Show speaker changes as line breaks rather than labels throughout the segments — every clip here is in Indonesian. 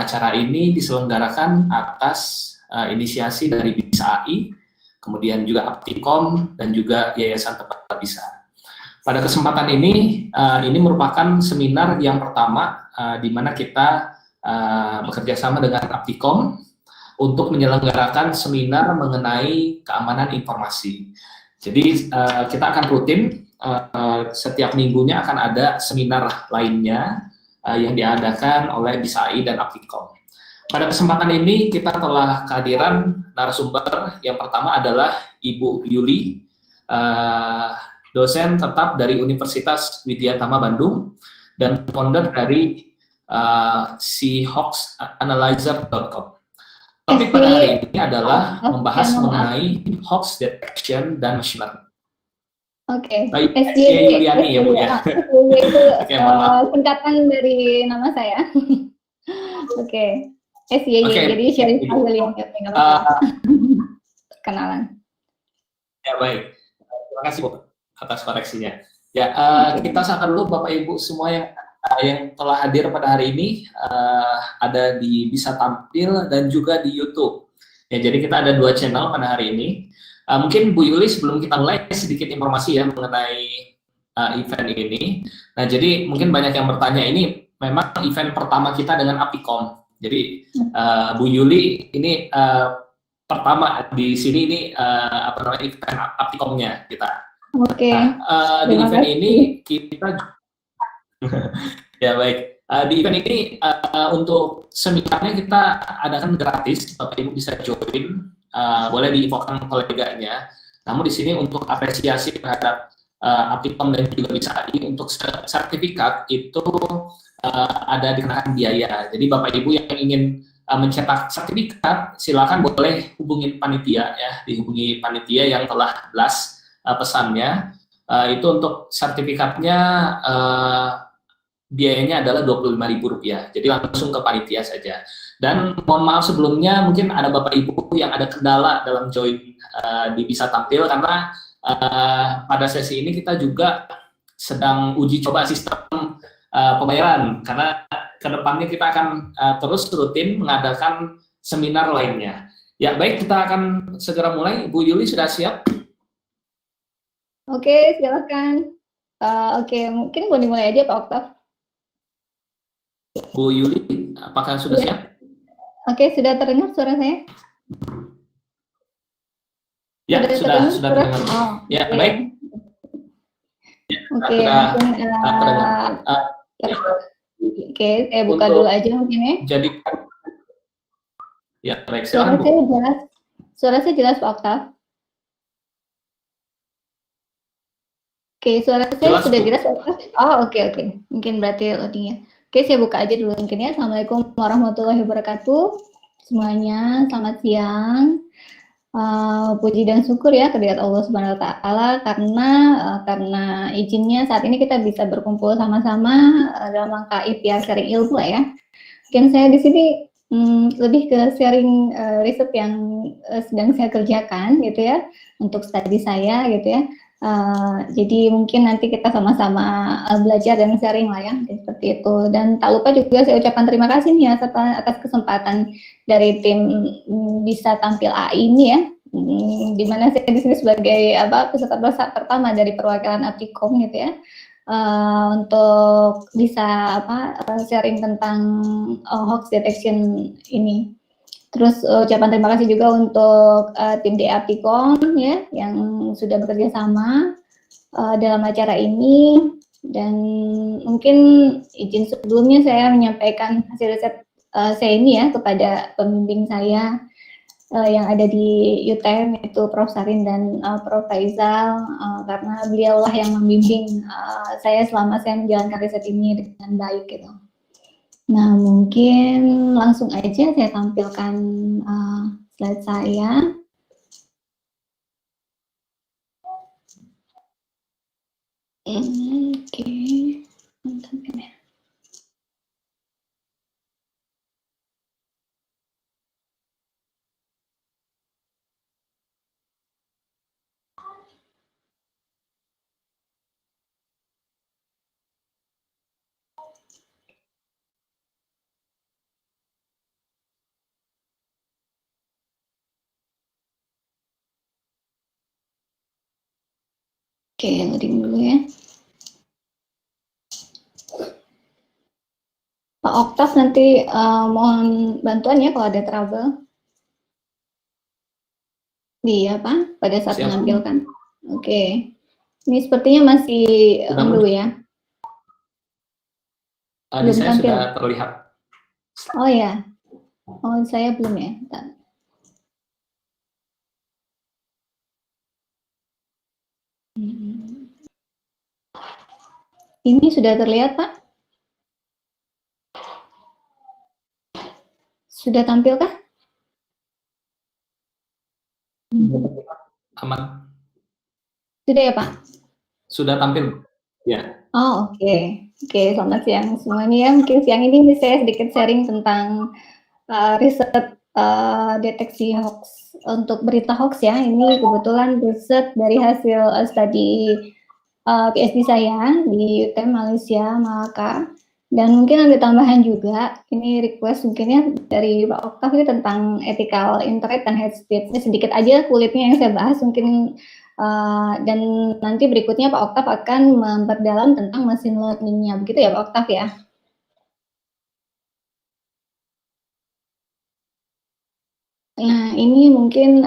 acara ini diselenggarakan atas inisiasi dari Bisa AI, kemudian juga Aptikom, dan juga Yayasan Tempat Bisa. Pada kesempatan ini merupakan seminar yang pertama di mana kita bekerja sama dengan Aptikom untuk menyelenggarakan seminar mengenai keamanan informasi. Jadi kita akan rutin setiap minggunya akan ada seminar lainnya yang diadakan oleh Bisa AI dan Aptikom. Pada kesempatan ini kita telah kehadiran narasumber. Yang pertama adalah Ibu Yuli, dosen tetap dari Universitas Widyatama Bandung dan founder dari seahawksanalyzer.com. Topik pada hari ini adalah membahas mengenai hoax detection dan machine learning.
Oke,
Baik, Yuliani ya Bu ya.
Itu singkatan dari nama saya. Oke. Jadi Syarifah Yuliani. Kenalan.
Ya baik, terima kasih Bu atas koreksinya. Ya, kita sapa dulu Bapak Ibu semua yang telah hadir pada hari ini, ada di Bisa Tampil dan juga di YouTube. Ya, jadi kita ada 2 channel pada hari ini. Mungkin Bu Yuli sebelum kita mulai sedikit informasi ya mengenai event ini. Nah, jadi mungkin banyak yang bertanya, ini memang event pertama kita dengan Aptikom. Jadi Bu Yuli ini pertama di sini ini event Aptikomnya kita.
Oke.
Nah, di event ini kita ya baik. Di event ini untuk seminarnya kita adakan gratis, Bapak Ibu bisa join, boleh diinfokan koleganya. Namun di sini untuk apresiasi terhadap Aptikom dan juga Bisa AI untuk sertifikat itu ada dikenakan biaya. Jadi Bapak Ibu yang ingin mencetak sertifikat, silakan boleh hubungi panitia ya, dihubungi panitia yang telah blast pesannya. Itu untuk sertifikatnya biayanya adalah Rp25.000, jadi langsung ke panitia saja. Dan mohon maaf sebelumnya, mungkin ada Bapak Ibu yang ada kendala dalam join di Bisa Tampil, karena pada sesi ini kita juga sedang uji coba sistem pembayaran, karena kedepannya kita akan terus rutin mengadakan seminar lainnya. Ya baik, kita akan segera mulai. Bu Yuli sudah siap?
Oke, silakan. Oke, mungkin mau dimulai aja Pak Oktav.
Bu Yuli, apakah sudah siap?
Oke, sudah terdengar suara saya?
Ya, sudah terdengar.
Oh,
ya, baik.
Ya, oke, oke, saya buka dulu aja mungkin ya.
Jadi, ya, baik.
Suara saya jelas. Suara saya jelas Pak Oktav. Oke, suara saya sudah jelas Pak Oktav. Oh, oke. Mungkin berarti loadingnya. Oke, saya buka aja dulu mungkin ya. Assalamualaikum warahmatullahi wabarakatuh. Semuanya, selamat siang. Puji dan syukur ya kehadirat Allah Subhanahu wa taala karena izinnya saat ini kita bisa berkumpul sama-sama dalam rangka ikhtiar sharing ilmu ya. Mungkin saya di sini lebih ke sharing riset yang sedang saya kerjakan gitu ya untuk studi saya gitu ya. Jadi mungkin nanti kita sama-sama belajar dan sharing lah ya, seperti itu. Dan tak lupa juga saya ucapkan terima kasih nih ya atas kesempatan dari tim Bisa Tampil AI ini ya, di mana saya di sini sebagai peserta pertama dari perwakilan Aptikom gitu ya, untuk bisa sharing tentang hoax detection ini. Terus ucapan terima kasih juga untuk tim di Aptikom ya yang sudah bekerja sama dalam acara ini. Dan mungkin izin sebelumnya saya menyampaikan hasil riset saya ini ya kepada pembimbing saya yang ada di UTM, yaitu Prof. Sarin dan Prof. Faizal, karena beliaulah yang membimbing saya selama saya menjalankan riset ini dengan baik gitu. Nah, mungkin langsung aja saya tampilkan slide saya. Oke, mantap ya. Oke, loading dulu ya. Pak Oktav nanti mohon bantuan ya kalau ada trouble. Iya, Pak, pada saat
Siap.
menampilkan. Oke. Ini sepertinya masih dulu ya.
Di
Belum
saya
tampil.
sudah terlihat.
Oh ya. Oh, saya belum ya. Bentar. Ini sudah terlihat, Pak? Sudah tampil kah?
Aman.
Sudah ya, Pak?
Sudah tampil. Ya.
Oh, oke. Oke, selamat siang semuanya ya. Mungkin siang ini saya sedikit sharing tentang riset deteksi hoax untuk berita hoax ya. Ini kebetulan riset dari hasil studi PhD saya di UTM Malaysia, Malaka. Dan mungkin ada tambahan juga, ini request mungkinnya dari Pak Oktav ini tentang ethical internet dan hate speech. Ini sedikit aja kulitnya yang saya bahas mungkin, dan nanti berikutnya Pak Oktav akan memperdalam tentang machine learning-nya. Begitu ya Pak Oktav ya? Nah, ini mungkin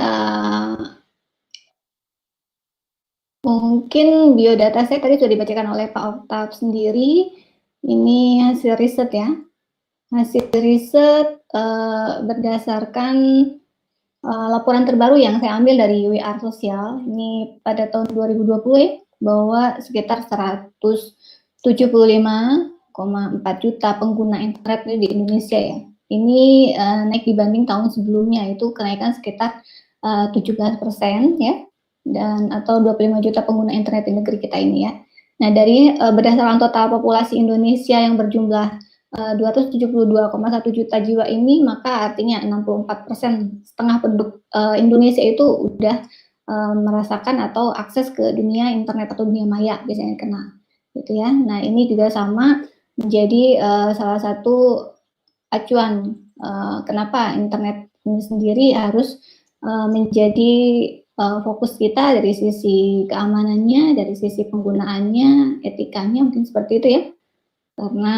biodata saya tadi sudah dibacakan oleh Pak Oktav sendiri. Ini hasil riset ya. Hasil riset berdasarkan laporan terbaru yang saya ambil dari WR Sosial. Ini pada tahun 2020 ya, bahwa sekitar 175,4 juta pengguna internet di Indonesia ya. Ini naik dibanding tahun sebelumnya, itu kenaikan sekitar 17% ya, dan atau 25 juta pengguna internet di negeri kita ini ya. Nah, dari berdasarkan total populasi Indonesia yang berjumlah 272,1 juta jiwa ini, maka artinya 64%, setengah penduduk Indonesia itu udah merasakan atau akses ke dunia internet atau dunia maya biasanya kenal, gitu ya. Nah, ini juga sama menjadi salah satu acuan kenapa internet ini sendiri harus menjadi fokus kita dari sisi keamanannya, dari sisi penggunaannya, etikanya, mungkin seperti itu ya. Karena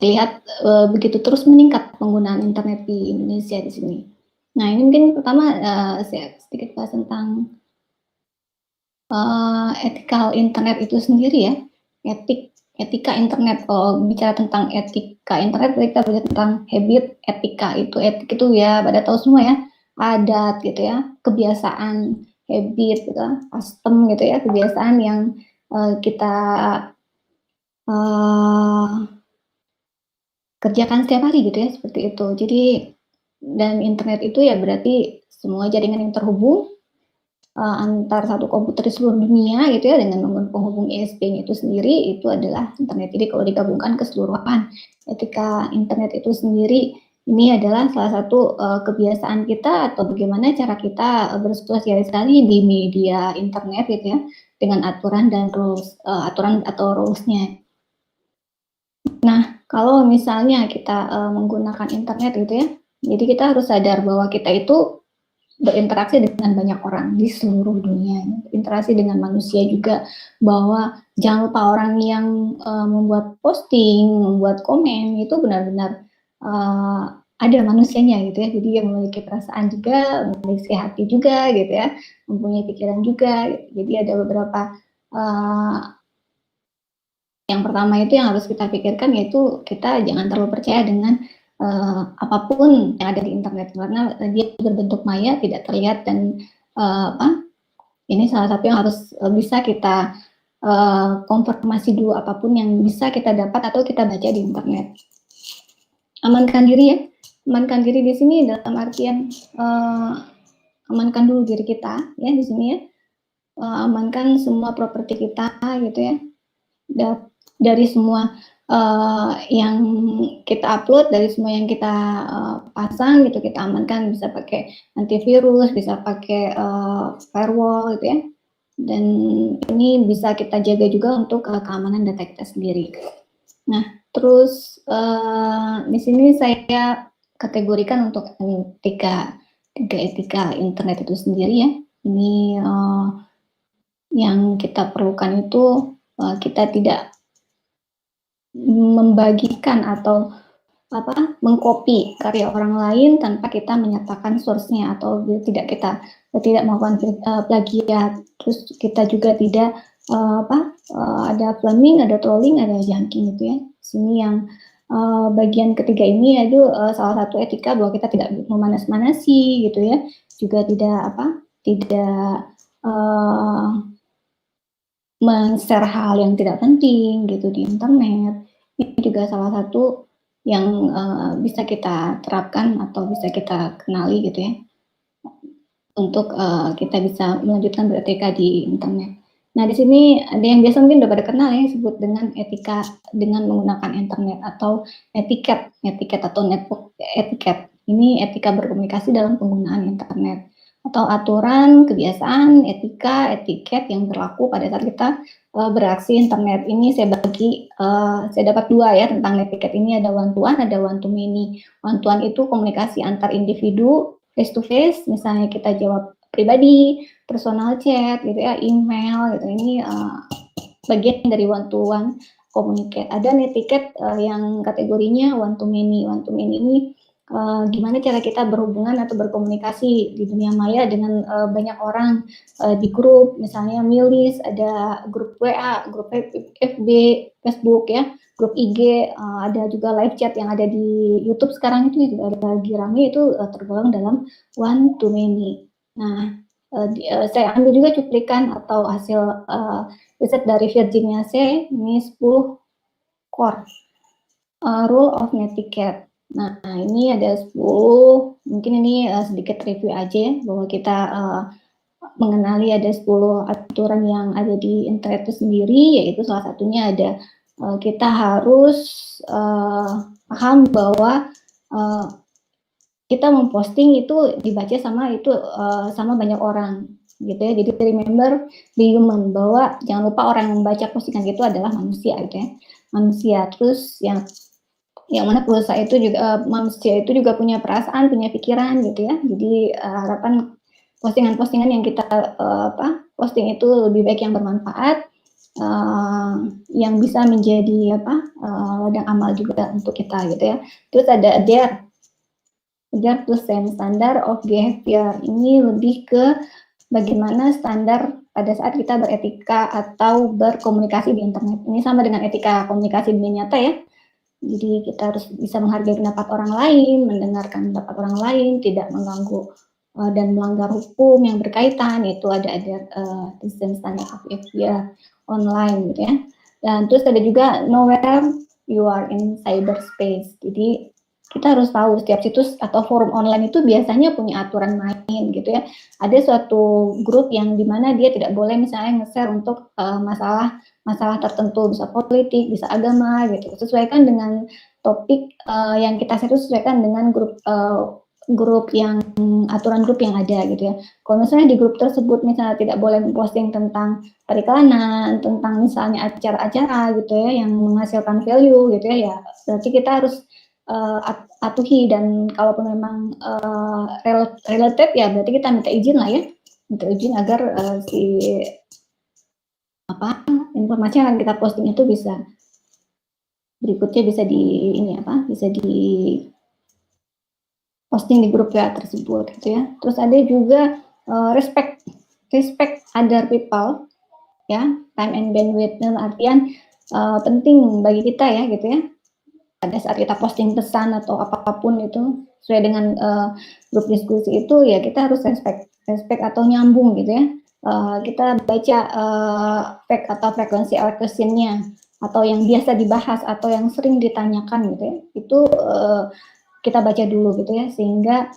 lihat begitu terus meningkat penggunaan internet di Indonesia di sini. Nah, ini mungkin pertama saya sedikit bahas tentang ethical internet itu sendiri ya. Etika internet. Kalau bicara tentang etika internet, kita bicara tentang habit, etika. Etik itu ya pada tahu semua ya, adat gitu ya, kebiasaan, habit gitu, custom gitu ya, kebiasaan yang kita kerjakan setiap hari gitu ya, seperti itu. Jadi, dan internet itu ya berarti semua jaringan yang terhubung antar satu komputer di seluruh dunia gitu ya, dengan penghubung ISP-nya itu sendiri, itu adalah internet. Jadi kalau digabungkan keseluruhan etika internet itu sendiri, ini adalah salah satu kebiasaan kita atau bagaimana cara kita bersosialisasi di media internet gitu ya, dengan aturan dan rules, aturan atau rules-nya. Nah, kalau misalnya kita menggunakan internet gitu ya, jadi kita harus sadar bahwa kita itu berinteraksi dengan banyak orang di seluruh dunia, interaksi dengan manusia juga, bahwa jangan lupa orang yang membuat posting, membuat komen itu benar-benar ada manusianya gitu ya, jadi yang memiliki perasaan juga, memiliki hati juga gitu ya, mempunyai pikiran juga, jadi ada beberapa yang pertama itu yang harus kita pikirkan, yaitu kita jangan terlalu percaya dengan apapun yang ada di internet, karena dia berbentuk maya, tidak terlihat, dan ini salah satu yang harus bisa kita konfirmasi dulu apapun yang bisa kita dapat atau kita baca di internet. Amankan diri ya, amankan diri di sini dalam artian amankan dulu diri kita ya di sini ya, amankan semua properti kita gitu ya, dari semua yang kita upload, dari semua yang kita pasang gitu, kita amankan, bisa pakai antivirus, bisa pakai firewall gitu ya, dan ini bisa kita jaga juga untuk keamanan data kita sendiri. Nah, terus di sini saya kategorikan untuk etika internet itu sendiri ya. Ini yang kita perlukan itu kita tidak membagikan atau mengcopy karya orang lain tanpa kita menyatakan source-nya, atau tidak melakukan plagiat. Terus kita juga tidak ada flaming, ada trolling, ada junking gitu ya. Sini yang bagian ketiga ini yaitu salah satu etika bahwa kita tidak memanas-manasi gitu ya. Juga tidak men-share hal yang tidak penting gitu di internet. Ini juga salah satu yang bisa kita terapkan atau bisa kita kenali gitu ya, untuk kita bisa melanjutkan beretika di internet. Nah, di sini ada yang biasa mungkin udah pada kenal ya, disebut dengan etika dengan menggunakan internet atau etiket atau network etiket. Ini etika berkomunikasi dalam penggunaan internet atau aturan, kebiasaan, etika, etiket yang berlaku pada saat kita beraksi internet. Ini saya dapat dua ya tentang etiket ini, ada one to one, ada one to many. One to one itu komunikasi antar individu face to face, misalnya kita jawab pribadi, personal chat gitu ya, email gitu. Ini bagian dari one to one communicate. Ada etiket yang kategorinya one to many. One to many ini gimana cara kita berhubungan atau berkomunikasi di dunia maya dengan banyak orang di grup, misalnya milis, ada grup WA, grup FB, Facebook ya, grup IG, ada juga live chat yang ada di YouTube sekarang itu juga lagi rame, itu tergolong dalam one to many. Nah, saya ambil juga cuplikan atau hasil riset dari Virginia C, ini 10 core rule of netiquette. Nah, ini ada 10, mungkin ini sedikit review aja ya, bahwa kita mengenali ada 10 aturan yang ada di internet itu sendiri, yaitu salah satunya ada kita harus paham bahwa kita memposting itu dibaca sama banyak orang gitu ya. Jadi remember the human, bahwa jangan lupa orang yang membaca postingan itu adalah manusia gitu ya. Manusia. Terus yang mana pulsa itu juga manusia itu juga punya perasaan, punya pikiran gitu ya. Jadi harapan postingan-postingan yang kita posting itu lebih baik yang bermanfaat, yang bisa menjadi ladang amal juga untuk kita gitu ya. Terus ada adhere to same standard of behavior. Ini lebih ke bagaimana standar pada saat kita beretika atau berkomunikasi di internet. Ini sama dengan etika komunikasi di dunia nyata ya. Jadi kita harus bisa menghargai pendapat orang lain, mendengarkan pendapat orang lain, tidak mengganggu dan melanggar hukum yang berkaitan. Itu ada design standard of behavior online gitu ya. Dan terus ada juga know where you are in cyberspace. Jadi kita harus tahu setiap situs atau forum online itu biasanya punya aturan main gitu ya. Ada suatu grup yang dimana dia tidak boleh misalnya nge-share untuk masalah tertentu, bisa politik, bisa agama gitu. Sesuaikan dengan topik yang kita share, sesuaikan dengan grup yang aturan grup yang ada gitu ya. Kalau misalnya di grup tersebut misalnya tidak boleh posting tentang periklanan, tentang misalnya acara-acara gitu ya yang menghasilkan value gitu ya, berarti kita harus atuhi, dan kalaupun memang related ya berarti kita minta izin lah ya, minta izin agar informasi yang akan kita posting itu bisa berikutnya bisa di posting di grup ya tersebut gitu ya. Terus ada juga respect other people ya, time and bandwidth, dalam artian penting bagi kita ya gitu ya. Pada saat kita posting pesan atau apapun itu sesuai dengan grup diskusi itu ya kita harus respect atau nyambung gitu ya. Kita baca fact atau frekuensi questionnya atau yang biasa dibahas atau yang sering ditanyakan gitu ya, itu kita baca dulu gitu ya, sehingga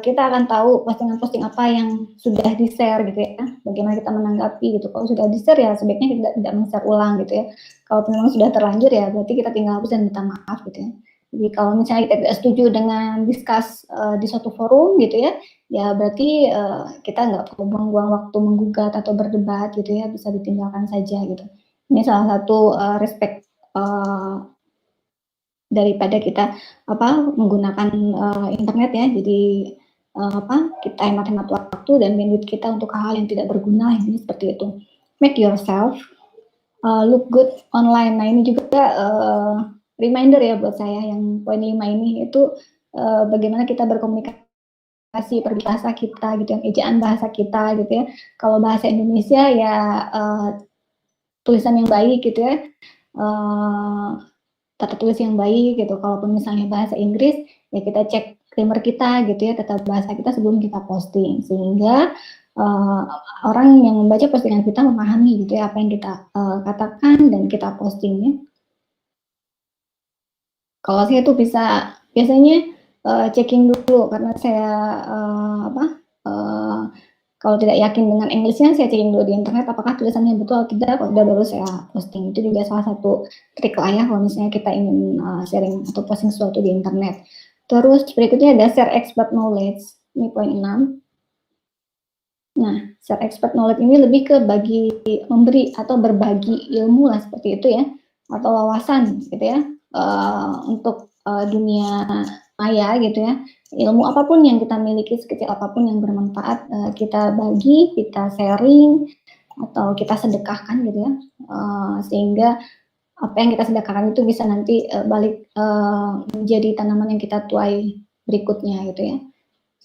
kita akan tahu postingan-posting apa yang sudah di-share gitu ya, bagaimana kita menanggapi gitu. Kalau sudah di-share ya sebaiknya kita tidak men-share ulang gitu ya. Kalau memang sudah terlanjur ya berarti kita tinggal hapus dan minta maaf gitu ya. Jadi kalau misalnya kita tidak setuju dengan discuss di suatu forum gitu ya, ya berarti kita nggak perlu buang-buang waktu menggugat atau berdebat gitu ya, bisa ditinggalkan saja gitu. Ini salah satu respect daripada kita menggunakan internet ya. Jadi kita hemat-hemat waktu dan bandwidth kita untuk hal-hal yang tidak berguna, ini seperti itu. Make yourself look good online. Nah, ini juga reminder ya buat saya yang poin 5 ini, itu bagaimana kita berkomunikasi berbahasa kita gitu, yang ejaan bahasa kita gitu ya. Kalau bahasa Indonesia ya tulisan yang baik gitu ya, tata tulis yang baik gitu. Kalaupun misalnya bahasa Inggris ya kita cek grammar kita gitu ya, tata bahasa kita sebelum kita posting, sehingga orang yang membaca postingan kita memahami gitu ya apa yang kita katakan dan kita postingnya. Kalau saya tuh biasanya checking dulu, karena saya kalau tidak yakin dengan Englishnya, saya checking dulu di internet apakah tulisannya betul atau tidak. Kalau udah baru saya posting. Itu juga salah satu trik lah ya kalau misalnya kita ingin sharing atau posting sesuatu di internet. Terus berikutnya ada share expert knowledge. Ini poin 6. Nah, share expert knowledge ini lebih ke memberi atau berbagi ilmu lah seperti itu ya, atau wawasan gitu ya, untuk dunia maya gitu ya. Ilmu apapun yang kita miliki, sekecil apapun yang bermanfaat, kita bagi, kita sharing, atau kita sedekahkan gitu ya, sehingga apa yang kita sedekahkan itu bisa nanti balik menjadi tanaman yang kita tuai berikutnya gitu ya.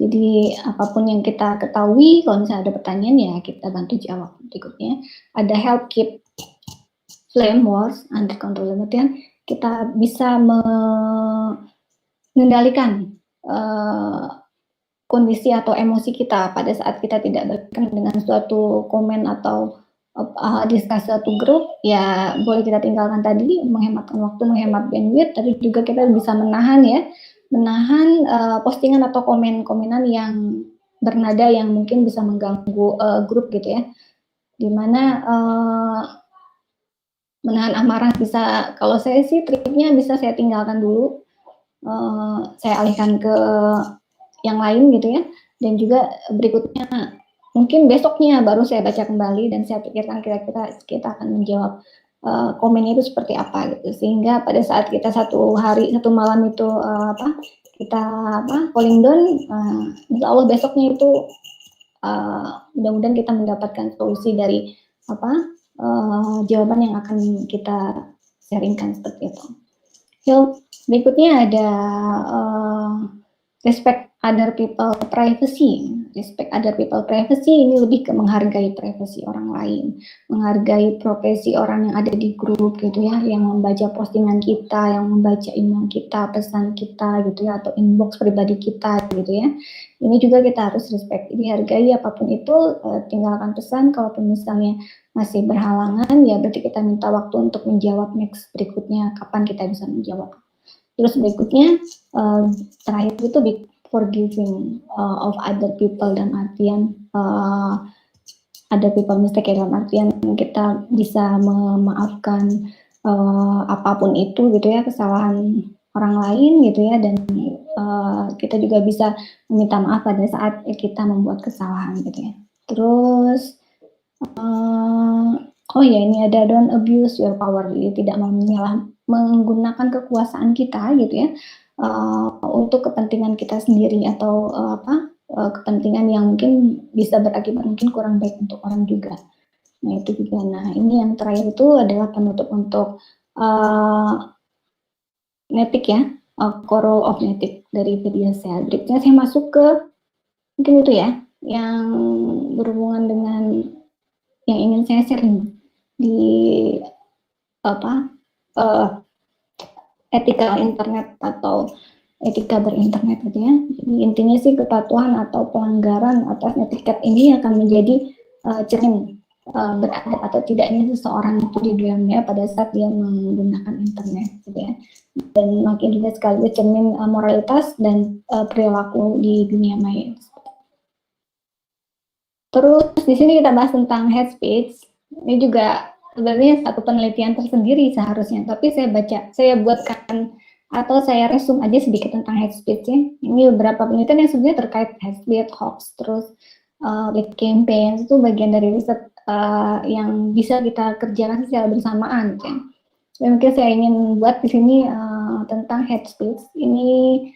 Jadi apapun yang kita ketahui, kalau misalnya ada pertanyaan ya kita bantu jawab. Berikutnya ada help keep flame wars under control. Kemudian kita bisa mengendalikan kondisi atau emosi kita pada saat kita tidak berkenan dengan suatu komen atau diskusi satu grup, ya boleh kita tinggalkan tadi, menghematkan waktu, menghemat bandwidth, tapi juga kita bisa menahan postingan atau komen-komenan yang bernada yang mungkin bisa mengganggu grup gitu ya, dimana menahan amarah bisa, kalau saya sih triknya bisa saya tinggalkan dulu, saya alihkan ke yang lain gitu ya, dan juga berikutnya mungkin besoknya baru saya baca kembali dan saya pikirkan kira-kira kita akan menjawab komennya itu seperti apa gitu, sehingga pada saat kita satu malam itu kita calling down, insya Allah besoknya itu mudah-mudahan kita mendapatkan solusi dari jawaban yang akan kita sharingkan seperti itu. Berikutnya ada respect other people privacy. Respect other people privacy ini lebih ke menghargai privasi orang lain, menghargai profesi orang yang ada di grup gitu ya, yang membaca postingan kita, yang membaca email kita, pesan kita gitu ya, atau inbox pribadi kita gitu ya. Ini juga kita harus respect, dihargai apapun itu, tinggalkan pesan. Kalaupun misalnya masih berhalangan, ya berarti kita minta waktu untuk menjawab next berikutnya, kapan kita bisa menjawab. Terus berikutnya, terakhir itu forgiving of other people, dan artian other people mistake, dalam artian kita bisa memaafkan apapun itu gitu ya, kesalahan orang lain gitu ya, dan kita juga bisa meminta maaf pada saat kita membuat kesalahan gitu ya. Terus ini ada don't abuse your power, jadi tidak menggunakan kekuasaan kita gitu ya, untuk kepentingan kita sendiri atau kepentingan yang mungkin bisa berakibat mungkin kurang baik untuk orang juga. Nah itu juga. Nah ini yang terakhir itu adalah penutup untuk Netik ya, core of Netik dari video saya. Berikutnya saya masuk ke mungkin itu ya, yang berhubungan dengan yang ingin saya sharing di etika internet atau etika berinternet gitu ya. Jadi intinya sih kepatuhan atau pelanggaran atas netiquette ini akan menjadi cermin beradab atau tidaknya seseorang itu di dunia pada saat dia menggunakan internet gitu ya. Dan makin juga sekaligus cermin moralitas dan perilaku di dunia maya. Terus di sini kita bahas tentang hate speech. Ini juga sebenarnya satu penelitian tersendiri seharusnya, tapi saya buatkan atau saya resume aja sedikit tentang hate speech ya. Ini beberapa penelitian yang sebenarnya terkait hate speech, hoax, terus hate campaign, itu bagian dari riset yang bisa kita kerjakan secara bersamaan gitu ya. Mungkin saya ingin buat di sini tentang hate speech. Ini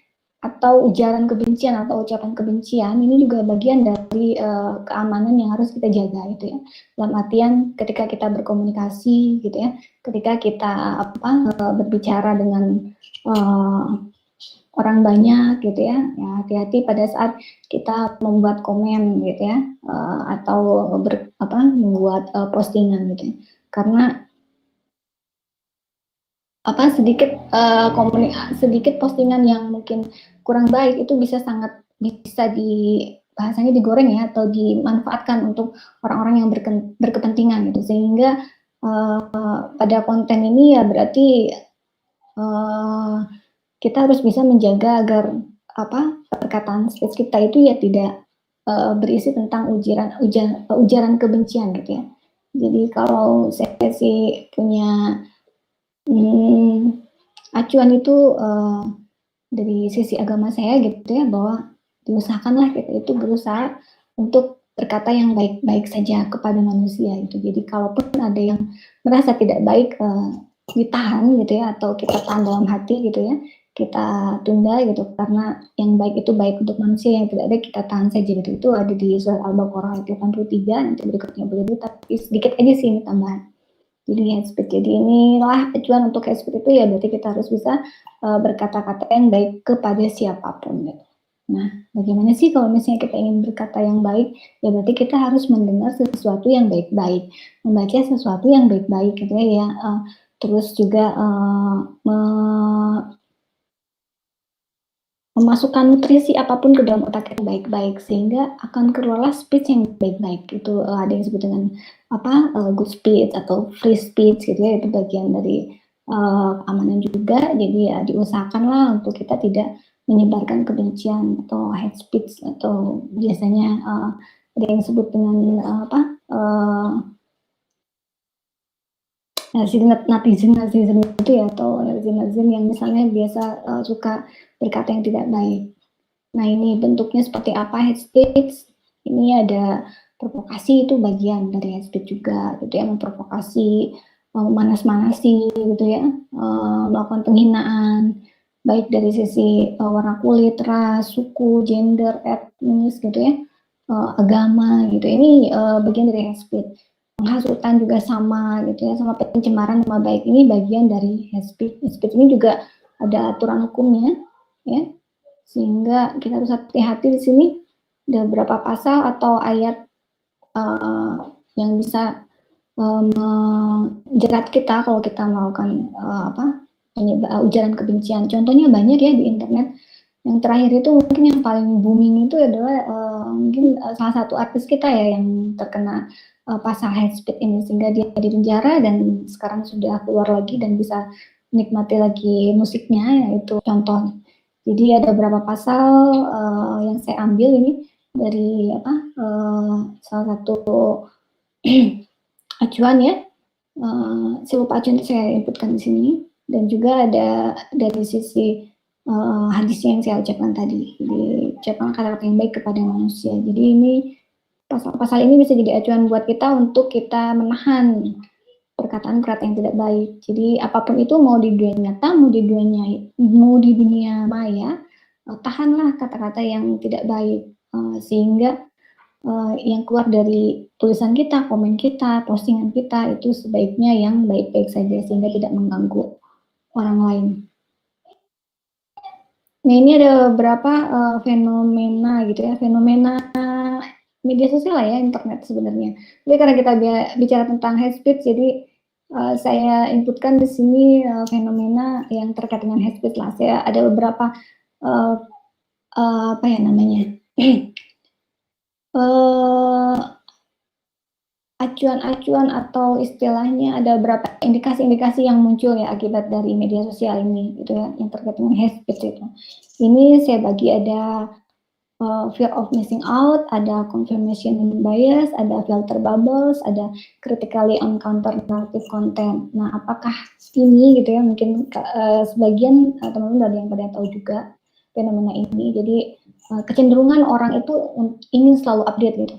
atau ujaran kebencian atau ucapan kebencian ini juga bagian dari keamanan yang harus kita jaga gitu ya. Dalam artian ketika kita berkomunikasi gitu ya, ketika kita berbicara dengan orang banyak gitu ya, ya hati-hati pada saat kita membuat komen gitu ya, atau membuat postingan gitu ya. Karena sedikit postingan yang mungkin kurang baik itu bisa bahasanya digoreng ya, atau dimanfaatkan untuk orang-orang yang berkepentingan gitu, sehingga pada konten ini ya berarti kita harus bisa menjaga agar perkataan speech kita itu ya tidak berisi tentang ujaran kebencian gitu ya. Jadi kalau saya sih punya acuan itu dari sisi agama saya gitu ya, bahwa diusahakanlah kita itu berusaha untuk berkata yang baik-baik saja kepada manusia itu. Jadi kalaupun ada yang merasa tidak baik, ditahan gitu ya, atau kita tahan dalam hati gitu ya, kita tunda gitu, karena yang baik itu baik untuk manusia, yang tidak baik kita tahan saja gitu. Itu ada di surat Al-Baqarah ayat 83, nanti berikutnya boleh lihat, tapi sedikit aja sih ini tambahan. Jadi hate speech. Jadi inilah tujuan untuk hate speech itu ya, berarti kita harus bisa berkata-kata yang baik kepada siapapun gitu. Nah, bagaimana sih kalau misalnya kita ingin berkata yang baik? Ya berarti kita harus mendengar sesuatu yang baik-baik, membaca sesuatu yang baik-baik gitu ya. Terus juga memasukkan nutrisi apapun ke dalam otak yang baik-baik, sehingga akan keluarlah speech yang baik-baik. Itu ada yang disebut dengan good speech atau free speech gitu ya, itu bagian dari keamanan juga. Jadi ya diusahakanlah untuk kita tidak menyebarkan kebencian atau hate speech, atau biasanya ada yang disebut dengan netizen itu ya, atau netizen yang misalnya biasa suka berkata yang tidak baik. Nah, ini bentuknya seperti apa hate speech? Ini ada provokasi, itu bagian dari hate speech juga gitu ya, memprovokasi, memanas-manasi gitu ya, melakukan penghinaan baik dari sisi warna kulit, ras, suku, gender, etnis gitu ya, agama gitu. Ini bagian dari hate speech. Penghasutan juga sama gitu ya, sama pencemaran nama baik, ini bagian dari hate speech. Hate speech ini juga ada aturan hukumnya ya, sehingga kita harus hati-hati di sini. Ada beberapa pasal atau ayat yang bisa menjerat kita kalau kita melakukan ujaran kebencian. Contohnya banyak ya di internet. Yang terakhir itu mungkin yang paling booming itu adalah mungkin salah satu artis kita ya yang terkena pasal hate speech ini, sehingga dia di penjara dan sekarang sudah keluar lagi dan bisa menikmati lagi musiknya, yaitu contoh. Jadi ada beberapa pasal yang saya ambil ini dari salah satu acuan ya. Saya lupa acuan itu saya inputkan di sini, dan juga ada dari sisi hadis yang saya ucapkan tadi. Jadi ucapkan kata-kata yang baik kepada manusia. Jadi ini pasal-pasal ini bisa jadi acuan buat kita untuk kita menahan perkataan-perkataan yang tidak baik. Jadi apapun itu, mau di dunia nyata, mau di dunia maya, tahanlah kata-kata yang tidak baik, sehingga yang keluar dari tulisan kita, komen kita, postingan kita itu sebaiknya yang baik-baik saja, sehingga tidak mengganggu orang lain. Nah, ini ada beberapa fenomena gitu ya, fenomena media sosial lah ya, internet sebenarnya. Tapi karena kita bicara tentang hate speech, jadi saya inputkan di sini fenomena yang terkait dengan hate speech lah. Saya ada beberapa acuan-acuan atau istilahnya ada beberapa indikasi-indikasi yang muncul ya akibat dari media sosial ini gitu ya, yang terkait dengan hate speech itu. Ini saya bagi ada fear of missing out, ada confirmation bias, ada filter bubbles, ada critically encounter narrative content. Nah, apakah ini gitu ya, mungkin sebagian teman-teman ada yang pada tahu juga fenomena ini. Jadi kecenderungan orang itu ingin selalu update gitu.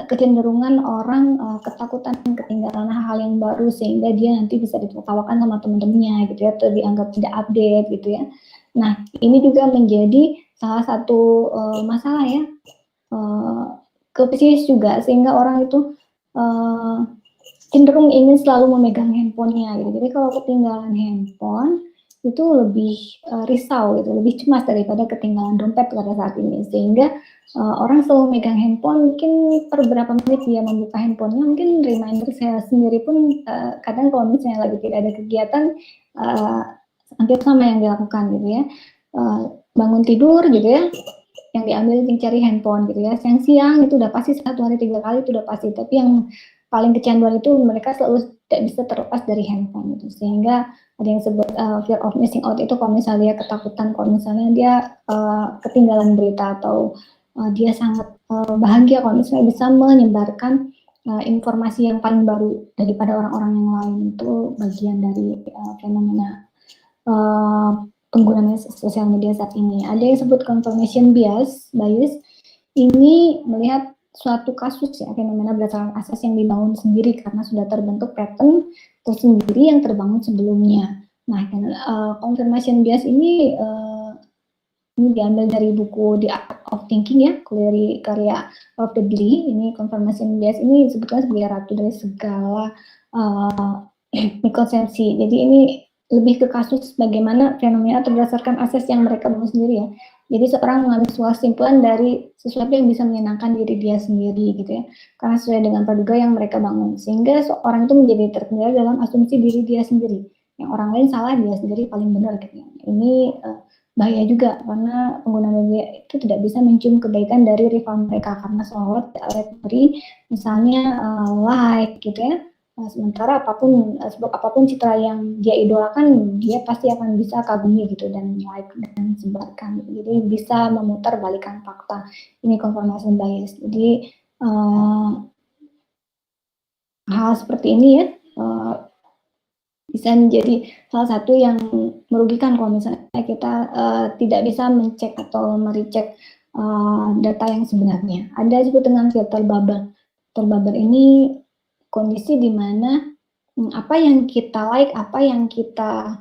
Kecenderungan orang ketakutan ketinggalan hal yang baru, sehingga dia nanti bisa ditertawakan sama teman-temannya gitu ya, atau dianggap tidak update gitu ya. Nah, ini juga menjadi salah satu masalah ya, ke psikis juga, sehingga orang itu cenderung ingin selalu memegang handphonenya gitu. Jadi kalau ketinggalan handphone itu lebih risau gitu, lebih cemas daripada ketinggalan dompet pada saat ini. Sehingga orang selalu megang handphone, mungkin per berapa menit dia membuka handphonenya, mungkin reminder saya sendiri pun kadang kalau misalnya lagi tidak ada kegiatan hampir sama yang dilakukan gitu ya. Bangun tidur gitu ya, yang diambil mencari handphone gitu ya. Siang-siang itu udah pasti 1 hari 3 kali itu udah pasti. Tapi yang paling kecanduan itu mereka selalu tidak bisa terlepas dari handphone gitu. Sehingga ada yang sebut fear of missing out itu kalau misalnya dia ketakutan, kalau misalnya dia ketinggalan berita, atau dia sangat bahagia kalau misalnya bisa menyebarkan informasi yang paling baru daripada orang-orang yang lain. Itu bagian dari fenomena pengguna sosial media saat ini. Ada yang disebut confirmation bias. Ini melihat suatu kasus ya, fenomena berdasarkan asas yang dibangun sendiri karena sudah terbentuk pattern tersendiri yang terbangun sebelumnya. Nah, confirmation bias ini diambil dari buku The Art of Thinking ya, karya Ralph Dudley. Ini confirmation bias ini sebetulnya sebagai ratu dari segala mikonsepsi. Jadi ini lebih ke kasus bagaimana fenomena berdasarkan asas yang mereka bangun sendiri ya. Jadi seorang mengambil sebuah kesimpulan dari sesuatu yang bisa menyenangkan diri dia sendiri gitu ya, karena sesuai dengan praduga yang mereka bangun, sehingga seorang itu menjadi terkendala dalam asumsi diri dia sendiri. Yang orang lain salah, dia sendiri paling benar gitu ya. Ini bahaya juga karena pengguna media itu tidak bisa mencium kebaikan dari rival mereka karena seolah tidak beri misalnya like gitu ya. Sementara sebab apapun citra yang dia idolakan, dia pasti akan bisa kagumi gitu dan like dan sebarkan. Jadi bisa memutar balikan fakta. Ini confirmation bias. Jadi hal seperti ini ya bisa menjadi salah satu yang merugikan kalau misalnya kita tidak bisa mencek atau merecek data yang sebenarnya. Ada disebut dengan filter bubble. Filter bubble ini kondisi di mana apa yang kita like, apa yang kita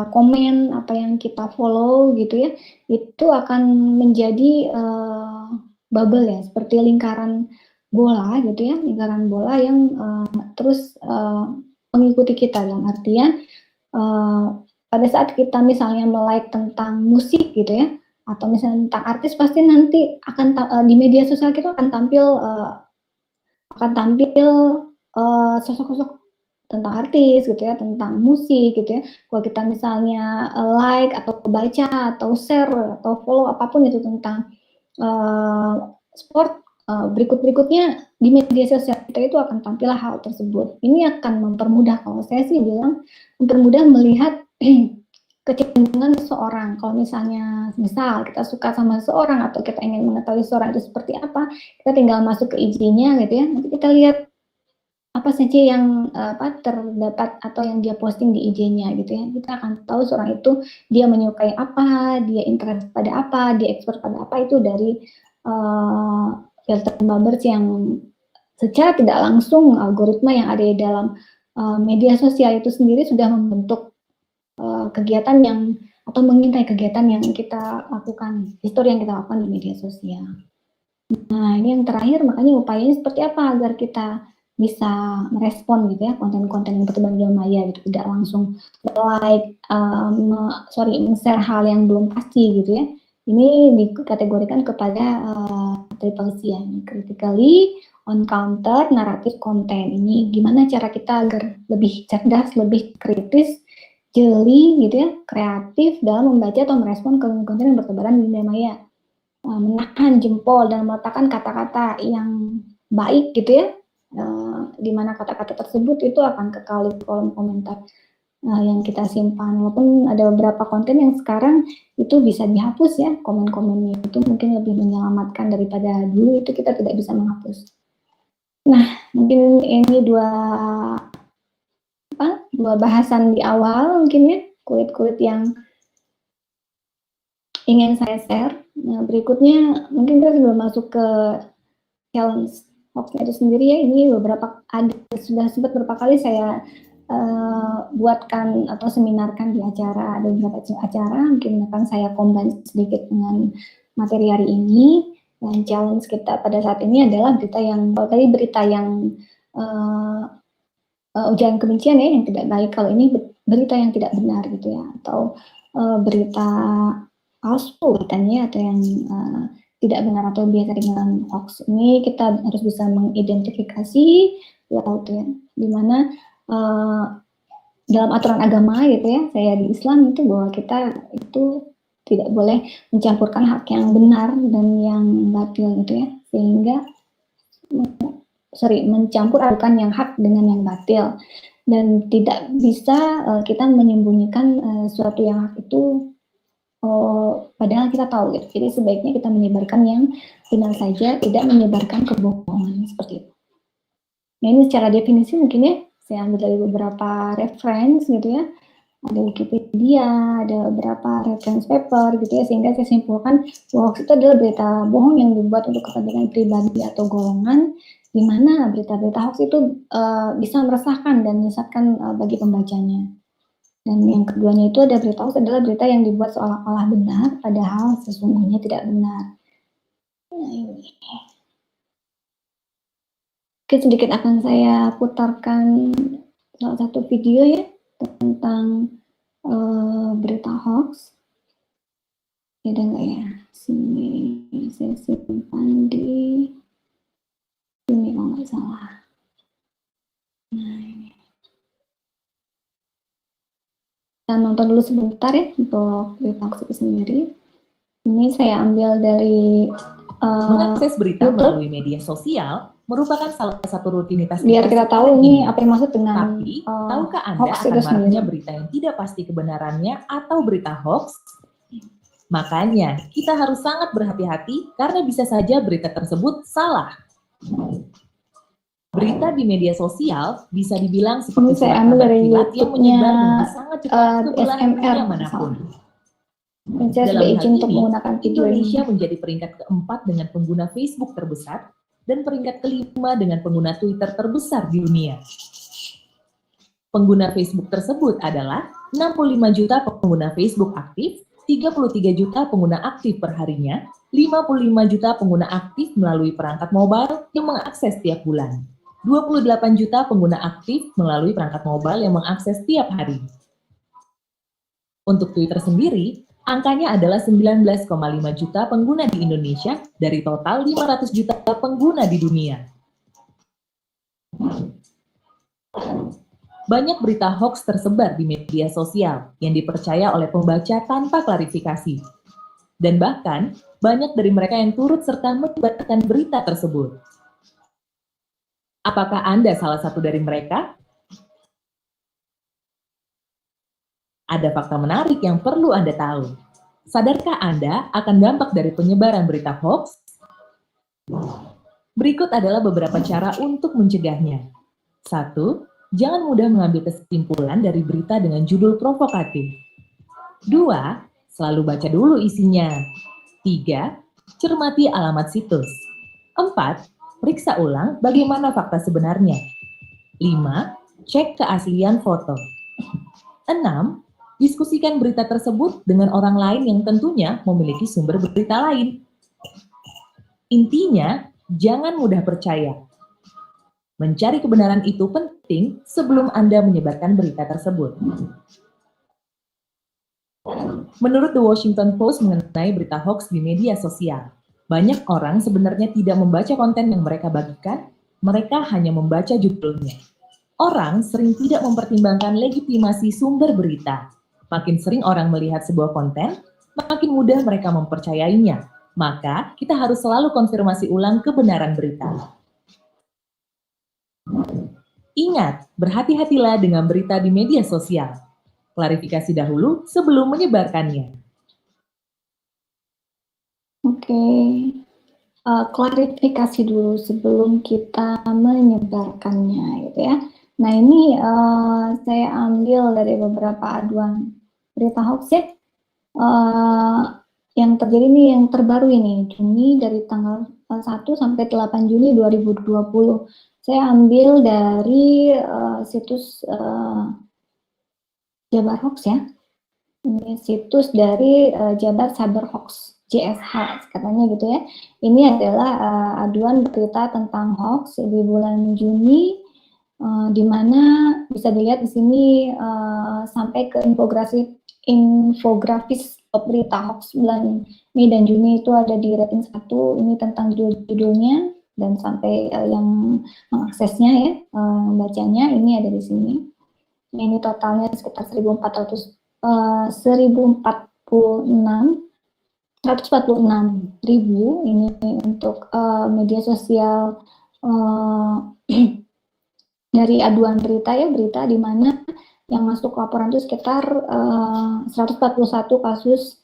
komen, apa yang kita follow gitu ya, itu akan menjadi bubble ya, seperti lingkaran bola gitu ya, lingkaran bola yang terus mengikuti kita, dalam artian pada saat kita misalnya melike tentang musik gitu ya, atau misalnya tentang artis, pasti nanti akan di media sosial kita akan tampil sosok-sosok tentang artis gitu ya, tentang musik gitu ya. Kalau kita misalnya like atau baca atau share atau follow apapun itu tentang sport, berikutnya di media sosial kita itu akan tampil hal tersebut. Ini akan mempermudah, kalau saya sih bilang, mempermudah melihat kecenderungan seseorang. Kalau misalnya misal kita suka sama seseorang atau kita ingin mengetahui seseorang itu seperti apa, kita tinggal masuk ke IG-nya gitu ya. Nanti kita lihat apa saja yang terdapat atau yang dia posting di IG-nya gitu ya. Kita akan tahu seorang itu dia menyukai apa, dia interest pada apa, dia expert pada apa, itu dari filter bubbles yang secara tidak langsung algoritma yang ada di dalam media sosial itu sendiri sudah membentuk kegiatan yang atau mengintai kegiatan yang kita lakukan, histori yang kita lakukan di media sosial. Nah, ini yang terakhir, makanya upayanya seperti apa agar kita bisa merespon gitu ya konten-konten yang berkembang di maya gitu, tidak langsung like, share hal yang belum pasti gitu ya. Ini dikategorikan kepada triple C ya, critically on counter narrative content. Ini gimana cara kita agar lebih cerdas, lebih kritis, jeli gitu ya, kreatif dalam membaca atau merespon konten yang bertebaran di dunia maya. Menahan jempol dan meletakkan kata-kata yang baik gitu ya, di mana kata-kata tersebut itu akan kekal di kolom komentar yang kita simpan. Walaupun ada beberapa konten yang sekarang itu bisa dihapus ya, komen-komennya itu mungkin lebih menyelamatkan daripada dulu itu kita tidak bisa menghapus. Nah, mungkin ini dua bahasan di awal mungkin ya, kulit-kulit yang ingin saya share. Nah, berikutnya mungkin kita sebelum masuk ke challenge hoax itu sendiri ya, ini sudah sempat beberapa kali saya buatkan atau seminarkan di acara, ada beberapa acara, mungkin akan saya combine sedikit dengan materi hari ini. Dan challenge kita pada saat ini adalah berita yang, kalau tadi berita yang ujaran kebencian ya, yang tidak baik, kalau ini berita yang tidak benar gitu ya, atau berita palsu beritanya, atau yang tidak benar atau biasa dengan hoax. Ini kita harus bisa mengidentifikasi ya, di mana dalam aturan agama gitu ya, saya di Islam itu bahwa kita itu tidak boleh mencampurkan hak yang benar dan yang batil gitu ya, sehingga mencampur adukan yang hak dengan yang batil, dan tidak bisa kita menyembunyikan sesuatu yang hak itu padahal kita tahu gitu. Jadi sebaiknya kita menyebarkan yang benar saja, tidak menyebarkan kebohongan seperti itu. Nah, ini secara definisi mungkin ya, saya ambil dari beberapa reference gitu ya, ada Wikipedia, ada beberapa reference paper gitu ya, sehingga saya simpulkan bahwa hoax itu adalah berita bohong yang dibuat untuk kepentingan pribadi atau golongan, di mana berita-berita hoax itu bisa meresahkan dan menyesatkan bagi pembacanya. Dan yang keduanya itu ada berita hoax adalah berita yang dibuat seolah-olah benar, padahal sesungguhnya tidak benar. Nah, ini. Oke, sedikit akan saya putarkan salah satu video ya tentang berita hoax. Ada nggak ya? Sini saya simpan di sini kalau nggak salah. Nah, ini. Kita nonton dulu sebentar ya untuk berita hoax itu sendiri. Ini saya ambil dari
mengakses berita
YouTube
melalui media sosial merupakan salah satu rutinitas
biar kita tahu ini apa yang maksud dengan
Tapi, tahukah Anda
hoax
akan
itu sendiri?
maraknya berita yang tidak pasti kebenarannya atau berita hoax? Makanya, kita harus sangat berhati-hati karena bisa saja berita tersebut salah. Berita di media sosial bisa dibilang seperti
saya
surat
ambil
kabar
dari
kilat yang
YouTube-nya,
menyebar dengan sangat cepat ke belahan
SMR
dunia manapun.
Saya
Dalam
sudah
hal
izin untuk
ini,
menggunakan video
Indonesia
ini.
menjadi peringkat keempat dengan pengguna Facebook terbesar dan peringkat kelima dengan pengguna Twitter terbesar di dunia. Pengguna Facebook tersebut adalah 65 juta pengguna Facebook aktif, 33 juta pengguna aktif per harinya, 55 juta pengguna aktif melalui perangkat mobile yang mengakses tiap bulan, 28 juta pengguna aktif melalui perangkat mobile yang mengakses tiap hari. Untuk Twitter sendiri, angkanya adalah 19,5 juta pengguna di Indonesia dari total 500 juta pengguna di dunia. Banyak berita hoax tersebar di media sosial yang dipercaya oleh pembaca tanpa klarifikasi. Dan bahkan, banyak dari mereka yang turut serta menyebarkan berita tersebut. Apakah Anda salah satu dari mereka? Ada fakta menarik yang perlu Anda tahu. Sadarkah Anda akan dampak dari penyebaran berita hoax? Berikut adalah beberapa cara untuk mencegahnya. 1. Jangan mudah mengambil kesimpulan dari berita dengan judul provokatif. 2. Selalu baca dulu isinya. 3. Cermati alamat situs. 4. Periksa ulang bagaimana fakta sebenarnya. 5. Cek keaslian foto. 6. Diskusikan berita tersebut dengan orang lain yang tentunya memiliki sumber berita lain. Intinya, jangan mudah percaya. Mencari kebenaran itu penting sebelum Anda menyebarkan berita tersebut. Menurut The Washington Post mengenai berita hoax di media sosial, banyak orang sebenarnya tidak membaca konten yang mereka bagikan, mereka hanya membaca judulnya. Orang sering tidak mempertimbangkan legitimasi sumber berita. Makin sering orang melihat sebuah konten, makin mudah mereka mempercayainya. Maka, kita harus selalu konfirmasi ulang kebenaran berita. Ingat, berhati-hatilah dengan berita di media sosial. Klarifikasi dahulu sebelum menyebarkannya.
Oke, klarifikasi dulu sebelum kita menyebarkannya, gitu ya. Nah, ini saya ambil dari beberapa aduan berita hoax ya. Yang terjadi ini yang terbaru ini, Juni dari tanggal 1 sampai 8 Juni 2020. Saya ambil dari situs Jabar Hoax ya. Ini situs dari Jabar Cyber Hoax, JSH katanya gitu ya. Ini adalah aduan berita tentang hoax di bulan Juni, di mana bisa dilihat di sini sampai ke infografis berita hoax bulan Mei dan Juni itu ada di rating 1. Ini tentang judul-judulnya dan sampai yang mengaksesnya ya, bacanya ini ada di sini. Ini totalnya sekitar 1.446 ribu ini untuk media sosial dari aduan berita ya, berita di mana yang masuk laporan itu sekitar 141 kasus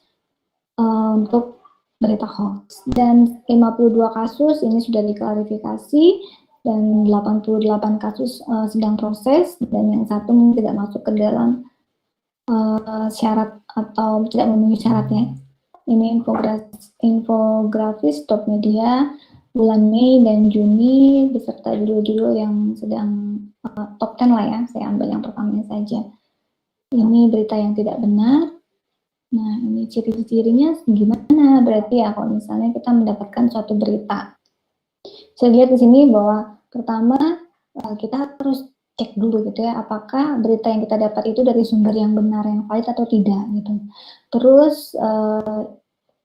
untuk berita hoax, dan 52 kasus ini sudah diklarifikasi dan 88 kasus sedang proses, dan yang satu tidak masuk ke dalam syarat atau tidak memenuhi syaratnya. Ini infografis top media bulan Mei dan Juni beserta judul-judul yang sedang top 10 lah ya, saya ambil yang pertamanya saja. Ini berita yang tidak benar. Nah, ini ciri-cirinya gimana? Berarti ya kalau misalnya kita mendapatkan suatu berita. Saya lihat di sini bahwa pertama kita harus cek dulu gitu ya, apakah berita yang kita dapat itu dari sumber yang benar, yang valid atau tidak gitu. Terus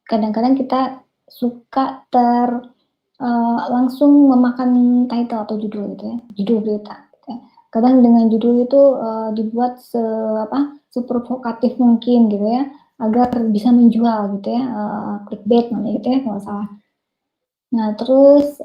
kadang-kadang kita suka langsung memakan title atau judul gitu ya, judul berita. Gitu ya. Kadang dengan judul itu dibuat seprovokatif mungkin gitu ya, agar bisa menjual gitu ya, clickbait namanya gitu ya kalau salah. Nah terus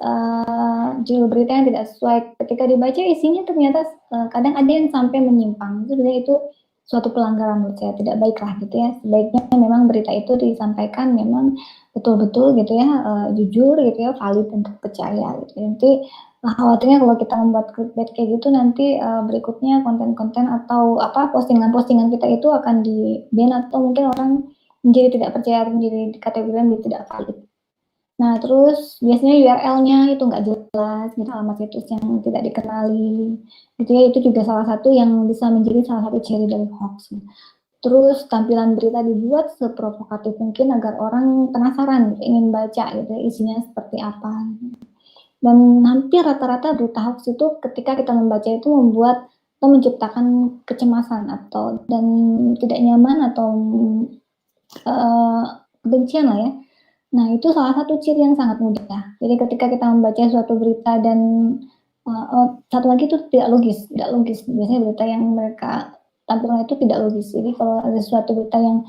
judul berita yang tidak sesuai ketika dibaca isinya ternyata kadang ada yang sampai menyimpang. Sebenarnya itu suatu pelanggaran menurut saya, tidak baik lah gitu ya. Sebaiknya memang berita itu disampaikan memang betul-betul gitu ya, jujur gitu ya, valid dan terpercaya gitu. Nanti khawatirnya kalau kita membuat clickbait kayak gitu nanti berikutnya konten-konten atau postingan-postingan kita itu akan di-ban atau mungkin orang menjadi tidak percaya, menjadi dikategorikan tidak valid. Nah terus biasanya URL-nya itu nggak jelas, gitu, alamat situs yang tidak dikenali, gitu ya, itu juga salah satu yang bisa menjadi salah satu ciri dari hoax. Terus tampilan berita dibuat seprovokatif mungkin agar orang penasaran, ingin baca gitu, isinya seperti apa. Dan hampir rata-rata berita hoax itu ketika kita membaca itu membuat atau menciptakan kecemasan atau dan tidak nyaman atau kebencian lah ya. Nah itu salah satu ciri yang sangat mudah. Jadi ketika kita membaca suatu berita dan satu lagi itu tidak logis. Biasanya berita yang mereka tampilkan itu tidak logis. Jadi kalau ada suatu berita yang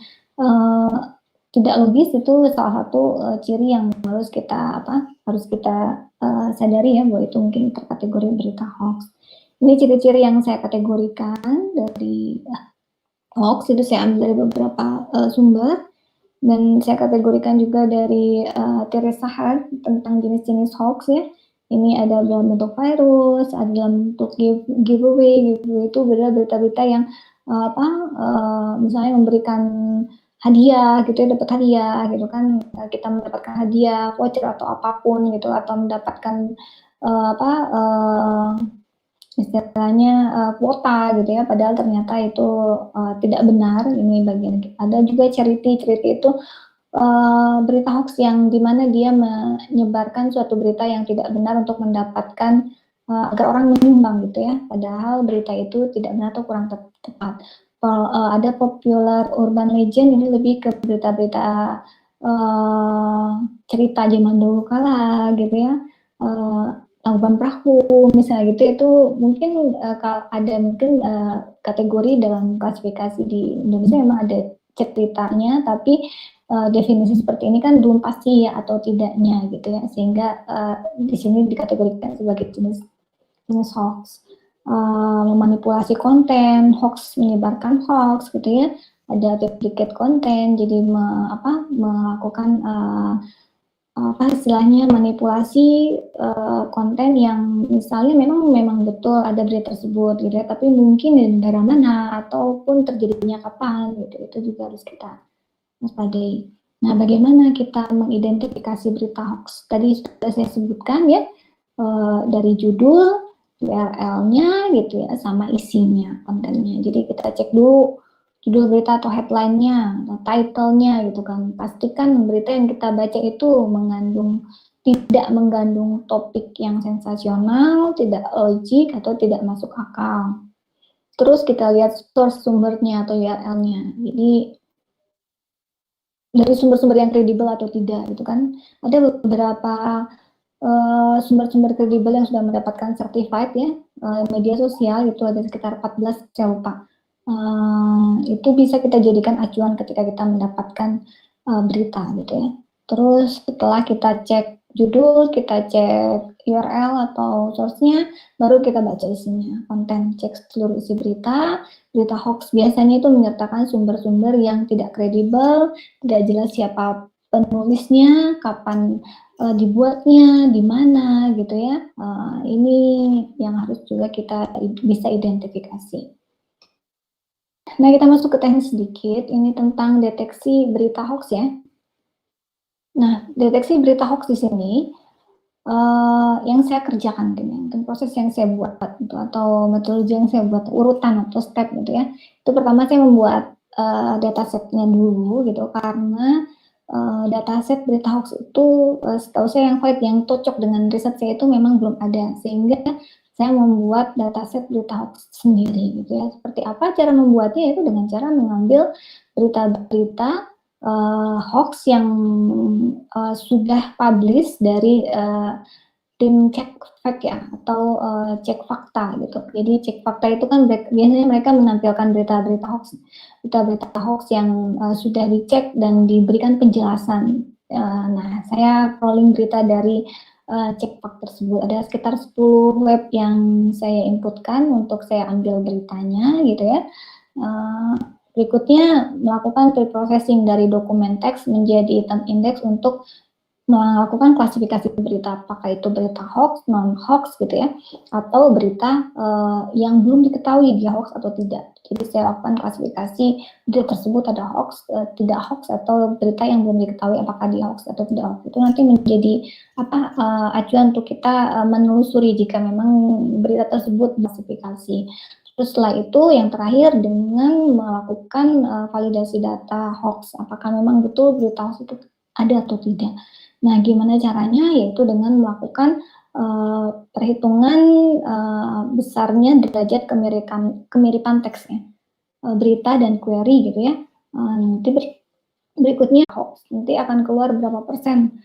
tidak logis itu salah satu ciri yang harus kita sadari ya, bahwa itu mungkin terkategori berita hoax. Ini ciri-ciri yang saya kategorikan dari hoax, itu saya ambil dari beberapa sumber. Dan saya kategorikan juga dari Teresa Hart tentang jenis-jenis hoax ya. Ini ada dalam bentuk virus, ada dalam bentuk giveaway. Giveaway itu adalah berita-berita yang misalnya memberikan hadiah gitu ya, dapat hadiah gitu kan, kita mendapatkan hadiah, voucher atau apapun gitu, atau mendapatkan istilahnya kuota gitu ya, padahal ternyata itu tidak benar. Ini bagian ada juga charity itu berita hoax yang dimana dia menyebarkan suatu berita yang tidak benar untuk mendapatkan agar orang menyumbang gitu ya, padahal berita itu tidak benar atau kurang tepat. Ada popular urban legend, ini lebih ke berita-berita cerita zaman dulu kala gitu ya, Tangkuban Perahu misalnya gitu. Itu mungkin ada kategori dalam klasifikasi di Indonesia memang ada ceritanya, tapi definisi seperti ini kan belum pasti ya atau tidaknya gitu ya, sehingga di sini dikategorikan sebagai jenis hoax. Memanipulasi konten, hoax, menyebarkan hoax gitu ya, ada duplicate konten, jadi melakukan istilahnya manipulasi konten yang misalnya memang betul ada berita tersebut gitu ya, tapi mungkin di negara mana ataupun terjadinya kapan gitu, itu juga harus kita waspadai. Nah, bagaimana kita mengidentifikasi berita hoax? Tadi sudah saya sebutkan ya, dari judul, URL-nya gitu ya, sama isinya, kontennya. Jadi kita cek dulu judul berita atau headline-nya, atau title-nya gitu kan. Pastikan berita yang kita baca itu tidak mengandung topik yang sensasional, tidak logik, atau tidak masuk akal. Terus kita lihat source sumbernya atau URL-nya. Jadi dari sumber-sumber yang kredibel atau tidak gitu kan. Ada beberapa sumber-sumber kredibel yang sudah mendapatkan certified ya, media sosial itu ada sekitar 14, saya lupa. Itu bisa kita jadikan acuan ketika kita mendapatkan berita gitu ya. Terus setelah kita cek judul, kita cek URL atau source-nya, baru kita baca isinya, konten, cek seluruh isi berita. Berita hoax biasanya itu menyertakan sumber-sumber yang tidak kredibel, tidak jelas siapa penulisnya, kapan dibuatnya, di mana gitu ya. Ini yang harus juga kita bisa identifikasi. Nah, kita masuk ke teknis sedikit. Ini tentang deteksi berita hoax ya. Nah, deteksi berita hoax di sini yang saya kerjakan gini, proses yang saya buat gitu, atau metodologi yang saya buat, urutan atau step gitu ya. Itu pertama saya membuat datasetnya dulu gitu, karena dataset berita hoax itu setahu saya yang valid, yang cocok dengan riset saya itu memang belum ada, sehingga saya membuat dataset berita hoax sendiri gitu ya. Seperti apa cara membuatnya? Itu dengan cara mengambil berita-berita hoax yang sudah publish dari tim cek fact ya, atau cek fakta gitu. Jadi cek fakta itu kan biasanya mereka menampilkan berita-berita hoax yang sudah dicek dan diberikan penjelasan. Nah, saya crawling berita dari cek fakta tersebut. Ada sekitar 10 web yang saya inputkan untuk saya ambil beritanya gitu ya. Berikutnya melakukan preprocessing dari dokumen teks menjadi item index untuk melakukan klasifikasi berita, apakah itu berita hoax, non hoax gitu ya, atau berita yang belum diketahui dia hoax atau tidak. Jadi saya lakukan klasifikasi berita tersebut ada hoax, tidak hoax, atau berita yang belum diketahui apakah dia hoax atau tidak hoax. Itu nanti menjadi acuan untuk kita menelusuri jika memang berita tersebut klasifikasi. Terus setelah itu yang terakhir dengan melakukan validasi data hoax, apakah memang betul berita hoax itu ada atau tidak. Nah, gimana caranya? Yaitu dengan melakukan perhitungan besarnya derajat kemiripan teksnya, berita dan query gitu ya. Nanti berikutnya hoax, nanti akan keluar berapa persen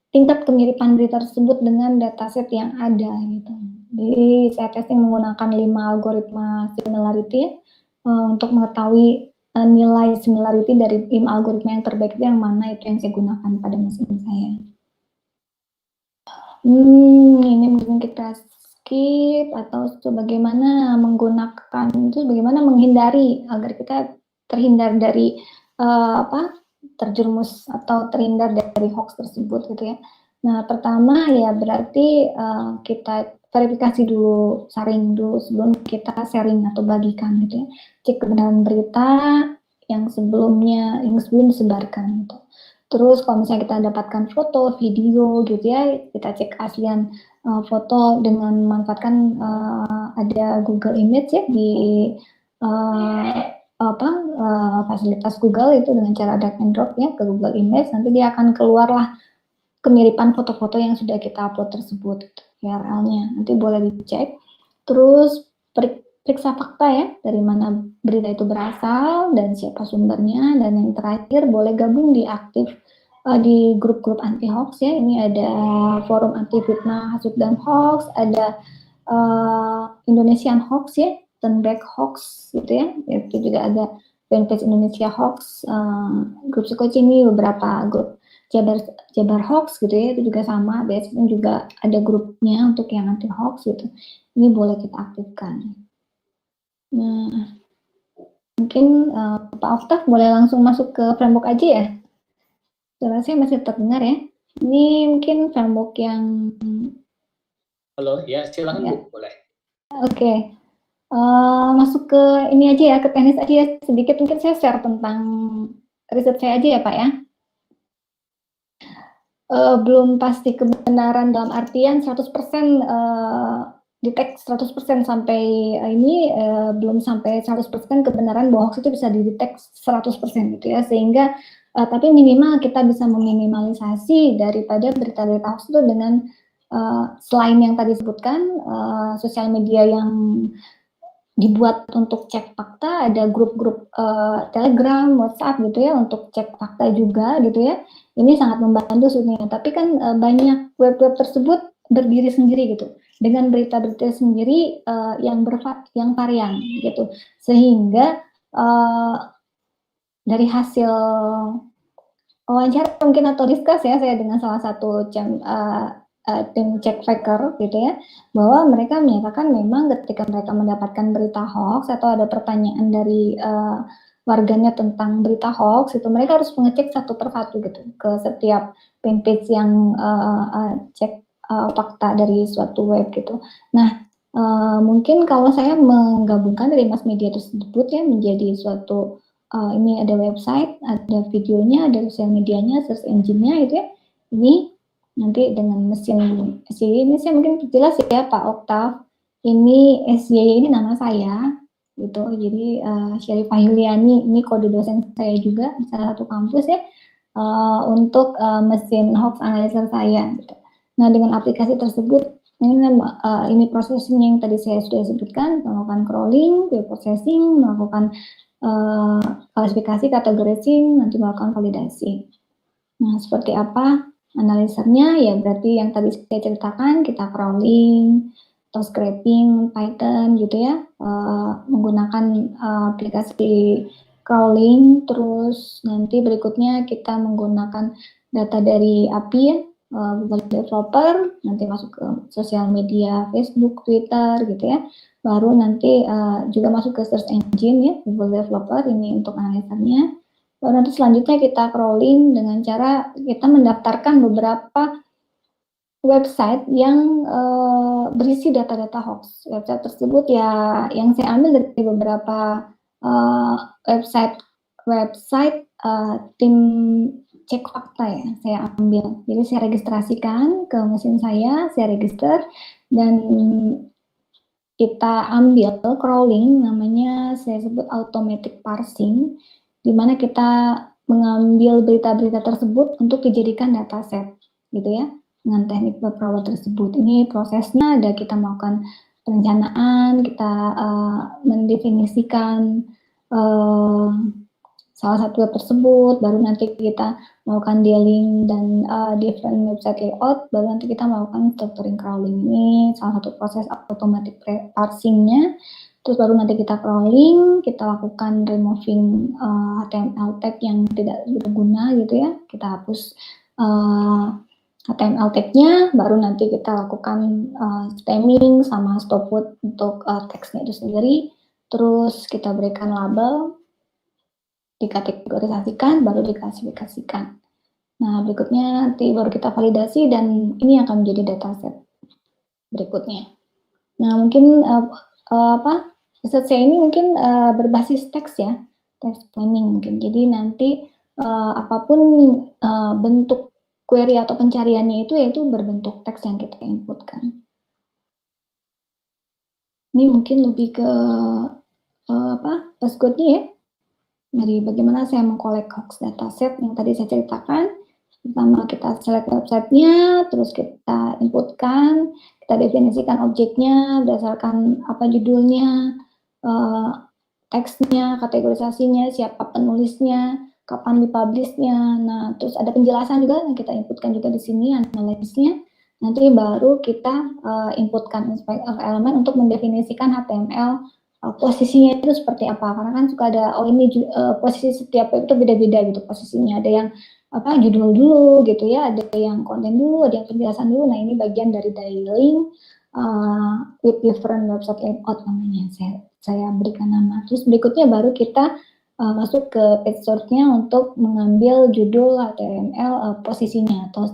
tingkat kemiripan berita tersebut dengan dataset yang ada gitu. Jadi saya testing menggunakan 5 algoritma similarity untuk mengetahui nilai similarity dari 5 algoritma yang terbaik itu yang mana, itu yang saya gunakan pada mesin saya. Ini mungkin kita skip, atau bagaimana menggunakan itu, bagaimana menghindari agar kita terhindar dari terjerumus atau terhindar dari hoax tersebut gitu ya. Nah, pertama ya berarti kita verifikasi dulu, saring dulu sebelum kita sharing atau bagikan gitu ya. Cek kebenaran berita yang sebelum disebarkan gitu. Terus kalau misalnya kita dapatkan foto, video gitu ya, kita cek keaslian foto dengan memanfaatkan ada Google Image ya di fasilitas Google itu dengan cara drag and drop ya ke Google Image, nanti dia akan keluarlah kemiripan foto-foto yang sudah kita upload tersebut URL-nya, nanti boleh dicek. Terus periksa fakta ya, dari mana berita itu berasal dan siapa sumbernya, dan yang terakhir boleh gabung di di grup-grup anti hoax ya. Ini ada forum anti fitnah, hasut dan hoax, ada Indonesian hoax ya, turn back hoax gitu ya, itu juga ada fanpage Indonesia hoax, grup Sukoci ini beberapa grup Jabar hoax gitu ya, itu juga sama, biasanya juga ada grupnya untuk yang anti hoax gitu, ini boleh kita aktifkan. Nah, mungkin Pak Oktaf boleh langsung masuk ke framework aja ya, suara saya masih terdengar ya, ini mungkin framework yang
halo ya, silakan ya. Bu, boleh.
Oke. Masuk ke ini aja ya, ke teknis aja ya, sedikit mungkin saya share tentang riset saya aja ya Pak ya. belum pasti kebenaran dalam artian 100% detect 100% sampai ini belum sampai 100% kebenaran bahwa hoax itu bisa didetek 100% gitu ya, sehingga tapi minimal kita bisa meminimalisasi daripada berita-berita hoax itu dengan selain yang tadi disebutkan sosial media yang dibuat untuk cek fakta, ada grup-grup Telegram, WhatsApp gitu ya untuk cek fakta juga gitu ya. Ini sangat membantu sebenarnya. Tapi kan banyak web-web tersebut berdiri sendiri gitu, dengan berita-berita sendiri yang varian gitu. Sehingga dari hasil wawancara mungkin atau diskus ya saya dengan salah satu tim check faker gitu ya, bahwa mereka menyatakan memang ketika mereka mendapatkan berita hoax atau ada pertanyaan dari warganya tentang berita hoax itu mereka harus mengecek satu persatu gitu ke setiap fanpage yang cek fakta dari suatu web gitu. Nah mungkin kalau saya menggabungkan dari mass media tersebut ya menjadi suatu ini ada website, ada videonya, ada sosial medianya, search engine-nya gitu ya. Ini nanti dengan mesin SYY ini saya mungkin jelas ya Pak Oktav. Ini SYY ini nama saya gitu. Jadi Syarifah Yuliani ini kode dosen saya juga di salah satu kampus ya untuk mesin hoax analyzer saya gitu. Nah, dengan aplikasi tersebut ini prosesnya yang tadi saya sudah sebutkan, melakukan crawling, processing, melakukan klasifikasi, categorizing, nanti melakukan validasi. Nah, seperti apa analisernya? Ya, berarti yang tadi saya ceritakan, kita crawling, atau scraping, Python gitu ya, menggunakan aplikasi crawling, terus nanti berikutnya kita menggunakan data dari API ya, Google Developer, nanti masuk ke sosial media, Facebook, Twitter gitu ya, baru nanti juga masuk ke search engine ya, Google Developer ini untuk analisanya. Baru nanti selanjutnya kita crawling dengan cara kita mendaftarkan beberapa website yang berisi data-data hoax. Website tersebut ya yang saya ambil dari beberapa website tim cek fakta ya saya ambil. Jadi saya registrasikan ke mesin saya register dan kita ambil crawling, namanya saya sebut automatic parsing, di mana kita mengambil berita-berita tersebut untuk dijadikan dataset, gitu ya, dengan teknik web crawler tersebut. Ini prosesnya ada kita melakukan perencanaan, kita mendefinisikan salah satu web tersebut, baru nanti kita melakukan dealing dan different website layout, baru nanti kita melakukan structuring crawling. Ini salah satu proses automatic parsingnya. Terus baru nanti kita crawling, kita lakukan removing HTML tag yang tidak berguna gitu ya, kita hapus HTML tag-nya, baru nanti kita lakukan stemming sama stopwood untuk teksnya itu sendiri, terus kita berikan label, dikategorisasikan, baru diklasifikasikan. Nah, berikutnya nanti baru kita validasi dan ini akan menjadi dataset berikutnya. Nah, mungkin riset saya ini mungkin berbasis teks ya, text planning mungkin. Jadi nanti apapun bentuk query atau pencariannya itu yaitu berbentuk teks yang kita inputkan. Ini mungkin lebih ke passcode-nya ya. Dari bagaimana saya mengkolek hoax dataset yang tadi saya ceritakan. Pertama kita select websitenya, terus kita inputkan, kita definisikan objeknya berdasarkan apa judulnya, teksnya, kategorisasinya, siapa penulisnya, kapan dipublishnya. Nah, terus ada penjelasan juga yang kita inputkan juga di sini analisisnya. Nanti baru kita inputkan inspector elemen untuk mendefinisikan HTML posisinya itu seperti apa, karena kan suka ada posisi setiap web itu beda-beda gitu posisinya, ada yang judul dulu gitu ya, ada yang konten dulu, ada yang penjelasan dulu. Nah, ini bagian dari dialing with different website layout namanya, saya berikan nama. Terus berikutnya baru kita masuk ke page source-nya untuk mengambil judul HTML posisinya atau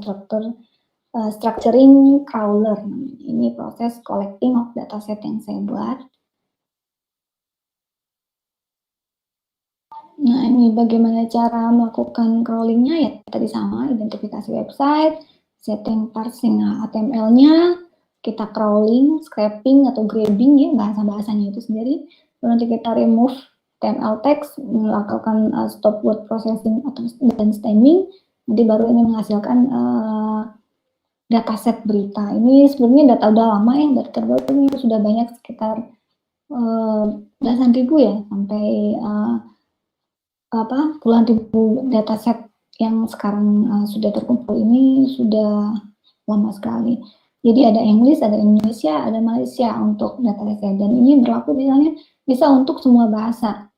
structuring crawler. Ini proses collecting of dataset yang saya buat. Nah, ini bagaimana cara melakukan crawlingnya ya tadi sama, identifikasi website, setting parsing HTML-nya, kita crawling, scraping atau grabbing ya bahasa-bahasanya itu sendiri. Lalu nanti kita remove HTML text, melakukan stop word processing atau dan stemming, nanti baru ini menghasilkan dataset berita. Ini sebenarnya data udah lama ya, data terbaru ini sudah banyak sekitar belasan ribu ya, sampai puluhan ribu dataset yang sekarang sudah terkumpul ini sudah lama sekali. Jadi ada English, ada Indonesia, ada Malaysia untuk dataset, dan ini berlaku misalnya bisa untuk semua bahasa.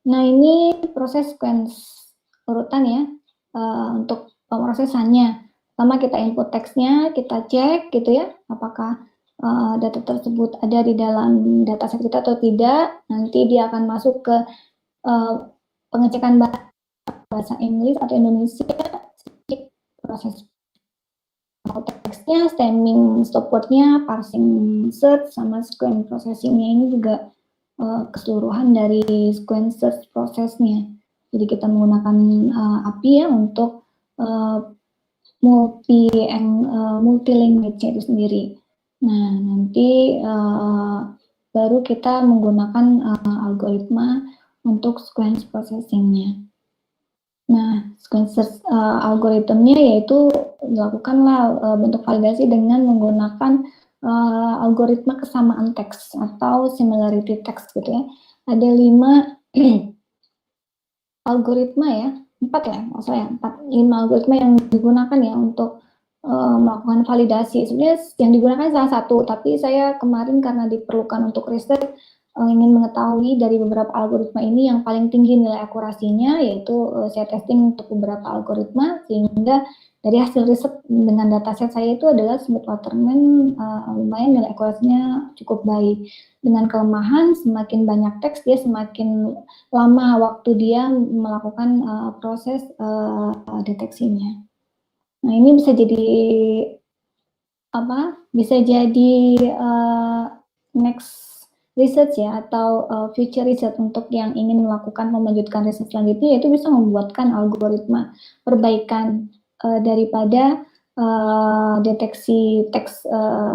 Nah, ini proses sequence urutan ya untuk pemrosesannya. Pertama kita input teksnya, kita cek gitu ya, apakah data tersebut ada di dalam dataset kita atau tidak. Nanti dia akan masuk ke pengecekan bahasa Inggris atau Indonesia, proses teksnya, stemming, stop word-nya, parsing search, sama sequence processing-nya ini juga keseluruhan dari sequence search prosesnya. Jadi kita menggunakan API ya untuk multi language itu sendiri. Nah, nanti baru kita menggunakan algoritma untuk sequence processing-nya. Nah, sequence algoritmnya yaitu dilakukanlah bentuk validasi dengan menggunakan algoritma kesamaan teks atau similarity text gitu ya. Ada 5 algoritma ya, 4 ya, maksudnya 5 algoritma yang digunakan ya untuk melakukan validasi. Sebenarnya yang digunakan salah satu, tapi saya kemarin karena diperlukan untuk riset ingin mengetahui dari beberapa algoritma ini yang paling tinggi nilai akurasinya, yaitu saya testing untuk beberapa algoritma, sehingga dari hasil riset dengan dataset saya itu adalah Smith Waterman lumayan nilai akurasinya cukup baik. Dengan kelemahan semakin banyak teks dia semakin lama waktu dia melakukan proses deteksinya. Nah, ini bisa jadi apa? Bisa jadi next research ya, atau future research untuk yang ingin melakukan melanjutkan riset selanjutnya, yaitu bisa membuatkan algoritma perbaikan daripada deteksi teks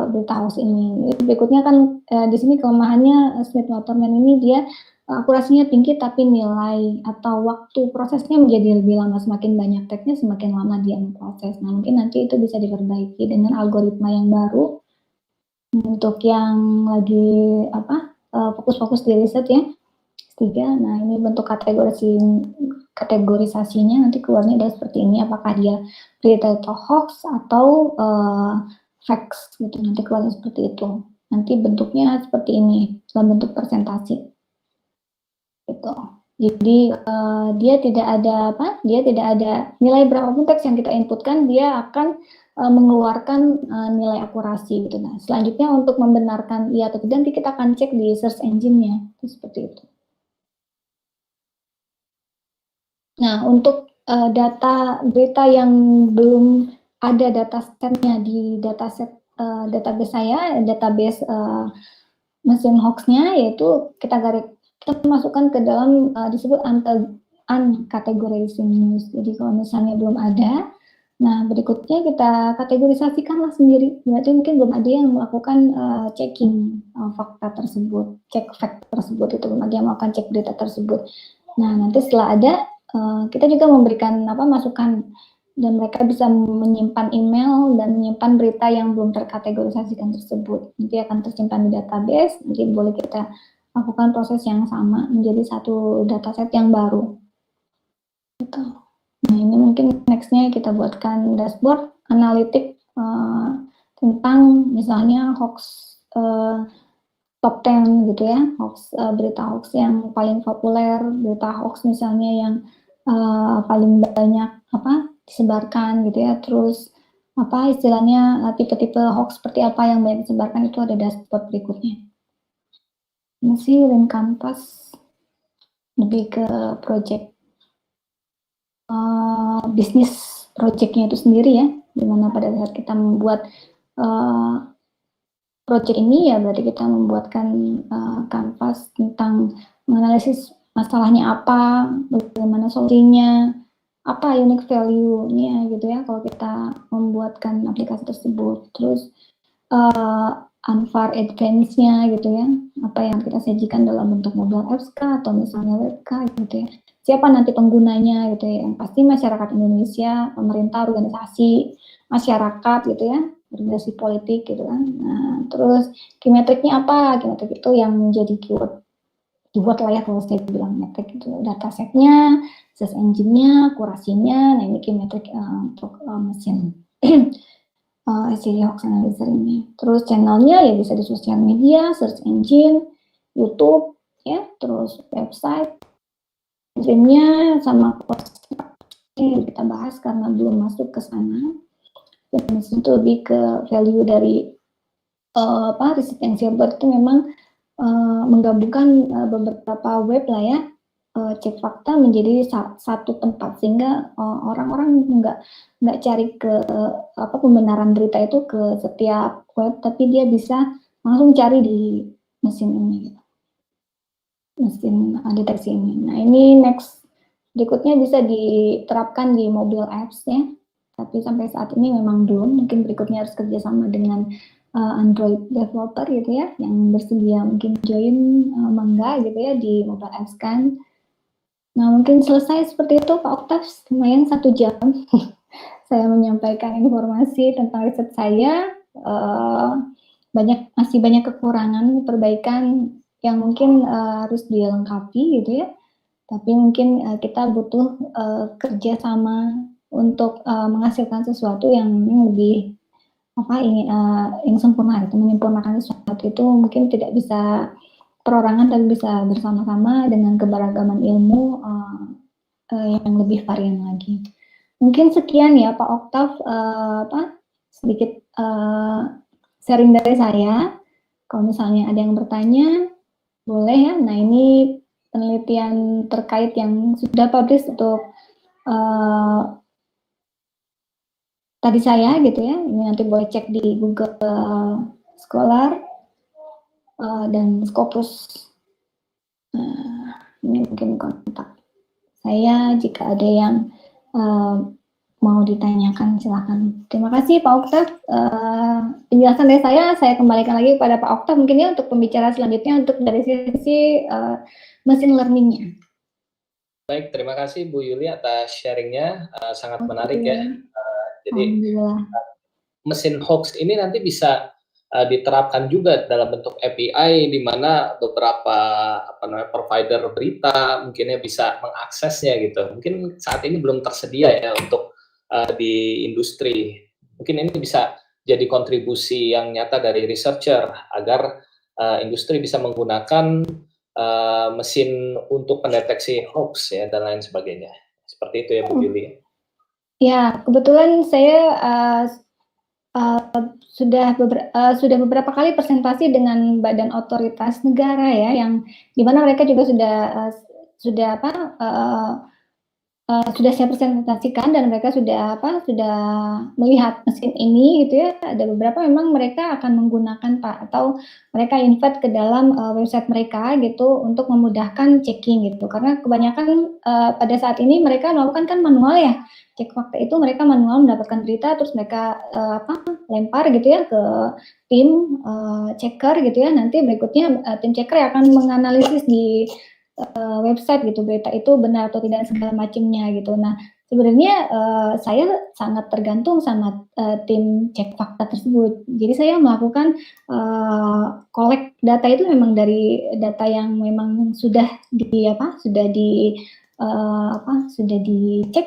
berita hoax ini. Berikutnya kan di sini kelemahannya Smith Waterman ini dia akurasinya tinggi tapi nilai atau waktu prosesnya menjadi lebih lama, semakin banyak teksnya semakin lama dia memproses. Nah, mungkin nanti itu bisa diperbaiki dengan algoritma yang baru. Untuk yang lagi fokus-fokus di riset ya, 3. Nah, ini bentuk kategorisasinya nanti keluarnya adalah seperti ini, apakah dia berita atau hoax atau facts gitu, nanti keluarnya seperti itu. Nanti bentuknya seperti ini dalam bentuk presentasi gitu. Jadi dia tidak ada nilai berapapun teks yang kita inputkan, dia akan mengeluarkan nilai akurasi gitu. Nah, selanjutnya untuk membenarkan iya atau tidak nanti kita akan cek di search engine-nya, itu seperti itu. Nah, untuk data berita yang belum ada datasetnya di database saya, database mesin hoax-nya, yaitu kita masukkan ke dalam disebut uncategorized news. Jadi kalau misalnya belum ada, nah berikutnya kita kategorisasikanlah sendiri. Berarti mungkin belum ada yang melakukan checking fakta tersebut, cek fact tersebut, itu belum ada yang melakukan cek berita tersebut. Nah, nanti setelah ada, kita juga memberikan masukan, dan mereka bisa menyimpan email dan menyimpan berita yang belum terkategorisasikan tersebut. Nanti akan tersimpan di database, nanti boleh kita lakukan proses yang sama menjadi satu dataset yang baru. Gitu. Nah, ini mungkin nextnya kita buatkan dashboard analitik tentang misalnya hoax top 10 gitu ya, hoax, berita hoax yang paling populer, berita hoax misalnya yang paling banyak disebarkan gitu ya, terus istilahnya tipe-tipe hoax seperti apa yang banyak disebarkan, itu ada dashboard berikutnya. Masih link kanvas lebih ke project bisnis projectnya itu sendiri ya, dimana pada saat kita membuat project ini ya berarti kita membuatkan kanvas tentang menganalisis masalahnya apa, bagaimana solusinya, apa unique value-nya gitu ya kalau kita membuatkan aplikasi tersebut. Terus unfar advance-nya gitu ya, apa yang kita sajikan dalam bentuk mobile apps kah atau misalnya web kah gitu ya. Siapa nanti penggunanya gitu ya, yang pasti masyarakat Indonesia, pemerintah, organisasi, masyarakat gitu ya, organisasi politik gitu kan. Nah, terus key metric-nya apa? Key metric itu yang menjadi keyword lah ya kalau saya bilang metric itu dataset-nya, search engine-nya, kurasinya, nah ini key metric untuk mesin si hoax analyzer ini. Terus channelnya ya bisa di sosial media, search engine, YouTube, ya, terus website, streamnya sama ini kita bahas karena belum masuk ke sana. Dan itu lebih ke value dari riset yang saya buat itu memang menggabungkan beberapa web lah ya, cek fakta menjadi satu tempat sehingga orang-orang nggak cari ke pembenaran berita itu ke setiap web, tapi dia bisa langsung cari di mesin ini, mesin deteksi ini. Nah ini next berikutnya bisa diterapkan di mobile apps ya, tapi sampai saat ini memang belum. Mungkin berikutnya harus kerjasama dengan Android developer gitu ya, yang bersedia mungkin join Mangga gitu ya di mobile apps kan. Nah mungkin selesai seperti itu Pak Oktav, lumayan 1 jam saya menyampaikan informasi tentang riset saya. Masih banyak kekurangan, perbaikan yang mungkin harus dilengkapi gitu ya. Tapi mungkin kita butuh kerjasama untuk menghasilkan sesuatu yang lebih ingin sempurna itu, menyempurnakan sesuatu itu mungkin tidak bisa perorangan tapi bisa bersama-sama dengan keberagaman ilmu yang lebih varian lagi. Mungkin sekian ya Pak Oktav, sedikit sharing dari saya. Kalau misalnya ada yang bertanya boleh ya. Nah ini penelitian terkait yang sudah publish untuk tadi saya gitu ya, ini nanti boleh cek di Google Scholar dan Scopus. Ini mungkin kontak saya jika ada yang mau ditanyakan, silakan. Terima kasih Pak Oktav. Penjelasan dari saya kembalikan lagi kepada Pak Oktav mungkin ya untuk pembicaraan selanjutnya untuk dari sisi machine learning-nya.
Baik, terima kasih Bu Yuli atas sharingnya, sangat menarik ya. Jadi mesin hoax ini nanti bisa diterapkan juga dalam bentuk API di mana beberapa provider berita mungkinnya bisa mengaksesnya gitu. Mungkin saat ini belum tersedia ya untuk di industri. Mungkin ini bisa jadi kontribusi yang nyata dari researcher agar industri bisa menggunakan mesin untuk pendeteksi hoax ya dan lain sebagainya. Seperti itu ya Bu Yuli.
Ya, kebetulan saya sudah beberapa kali presentasi dengan badan otoritas negara ya, yang dimana mereka juga sudah saya presentasikan dan mereka sudah melihat mesin ini gitu ya. Ada beberapa memang mereka akan menggunakan atau mereka invite ke dalam website mereka gitu untuk memudahkan checking gitu, karena kebanyakan pada saat ini mereka melakukan kan manual ya, cek fakta itu mereka manual mendapatkan berita terus mereka lempar gitu ya ke tim checker gitu ya. Nanti berikutnya tim checker akan menganalisis di website gitu berita itu benar atau tidak segala macamnya gitu. Nah sebenarnya saya sangat tergantung sama tim cek fakta tersebut. Jadi saya melakukan collect data itu memang dari data yang memang sudah dicek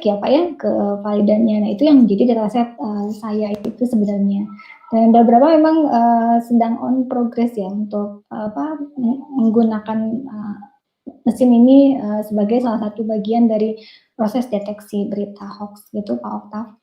ya Pak ya ke validannya. Nah itu yang menjadi dataset saya itu sebenarnya. Dan beberapa memang sedang on progress ya untuk menggunakan mesin ini sebagai salah satu bagian dari proses deteksi berita hoax gitu Pak Oktav.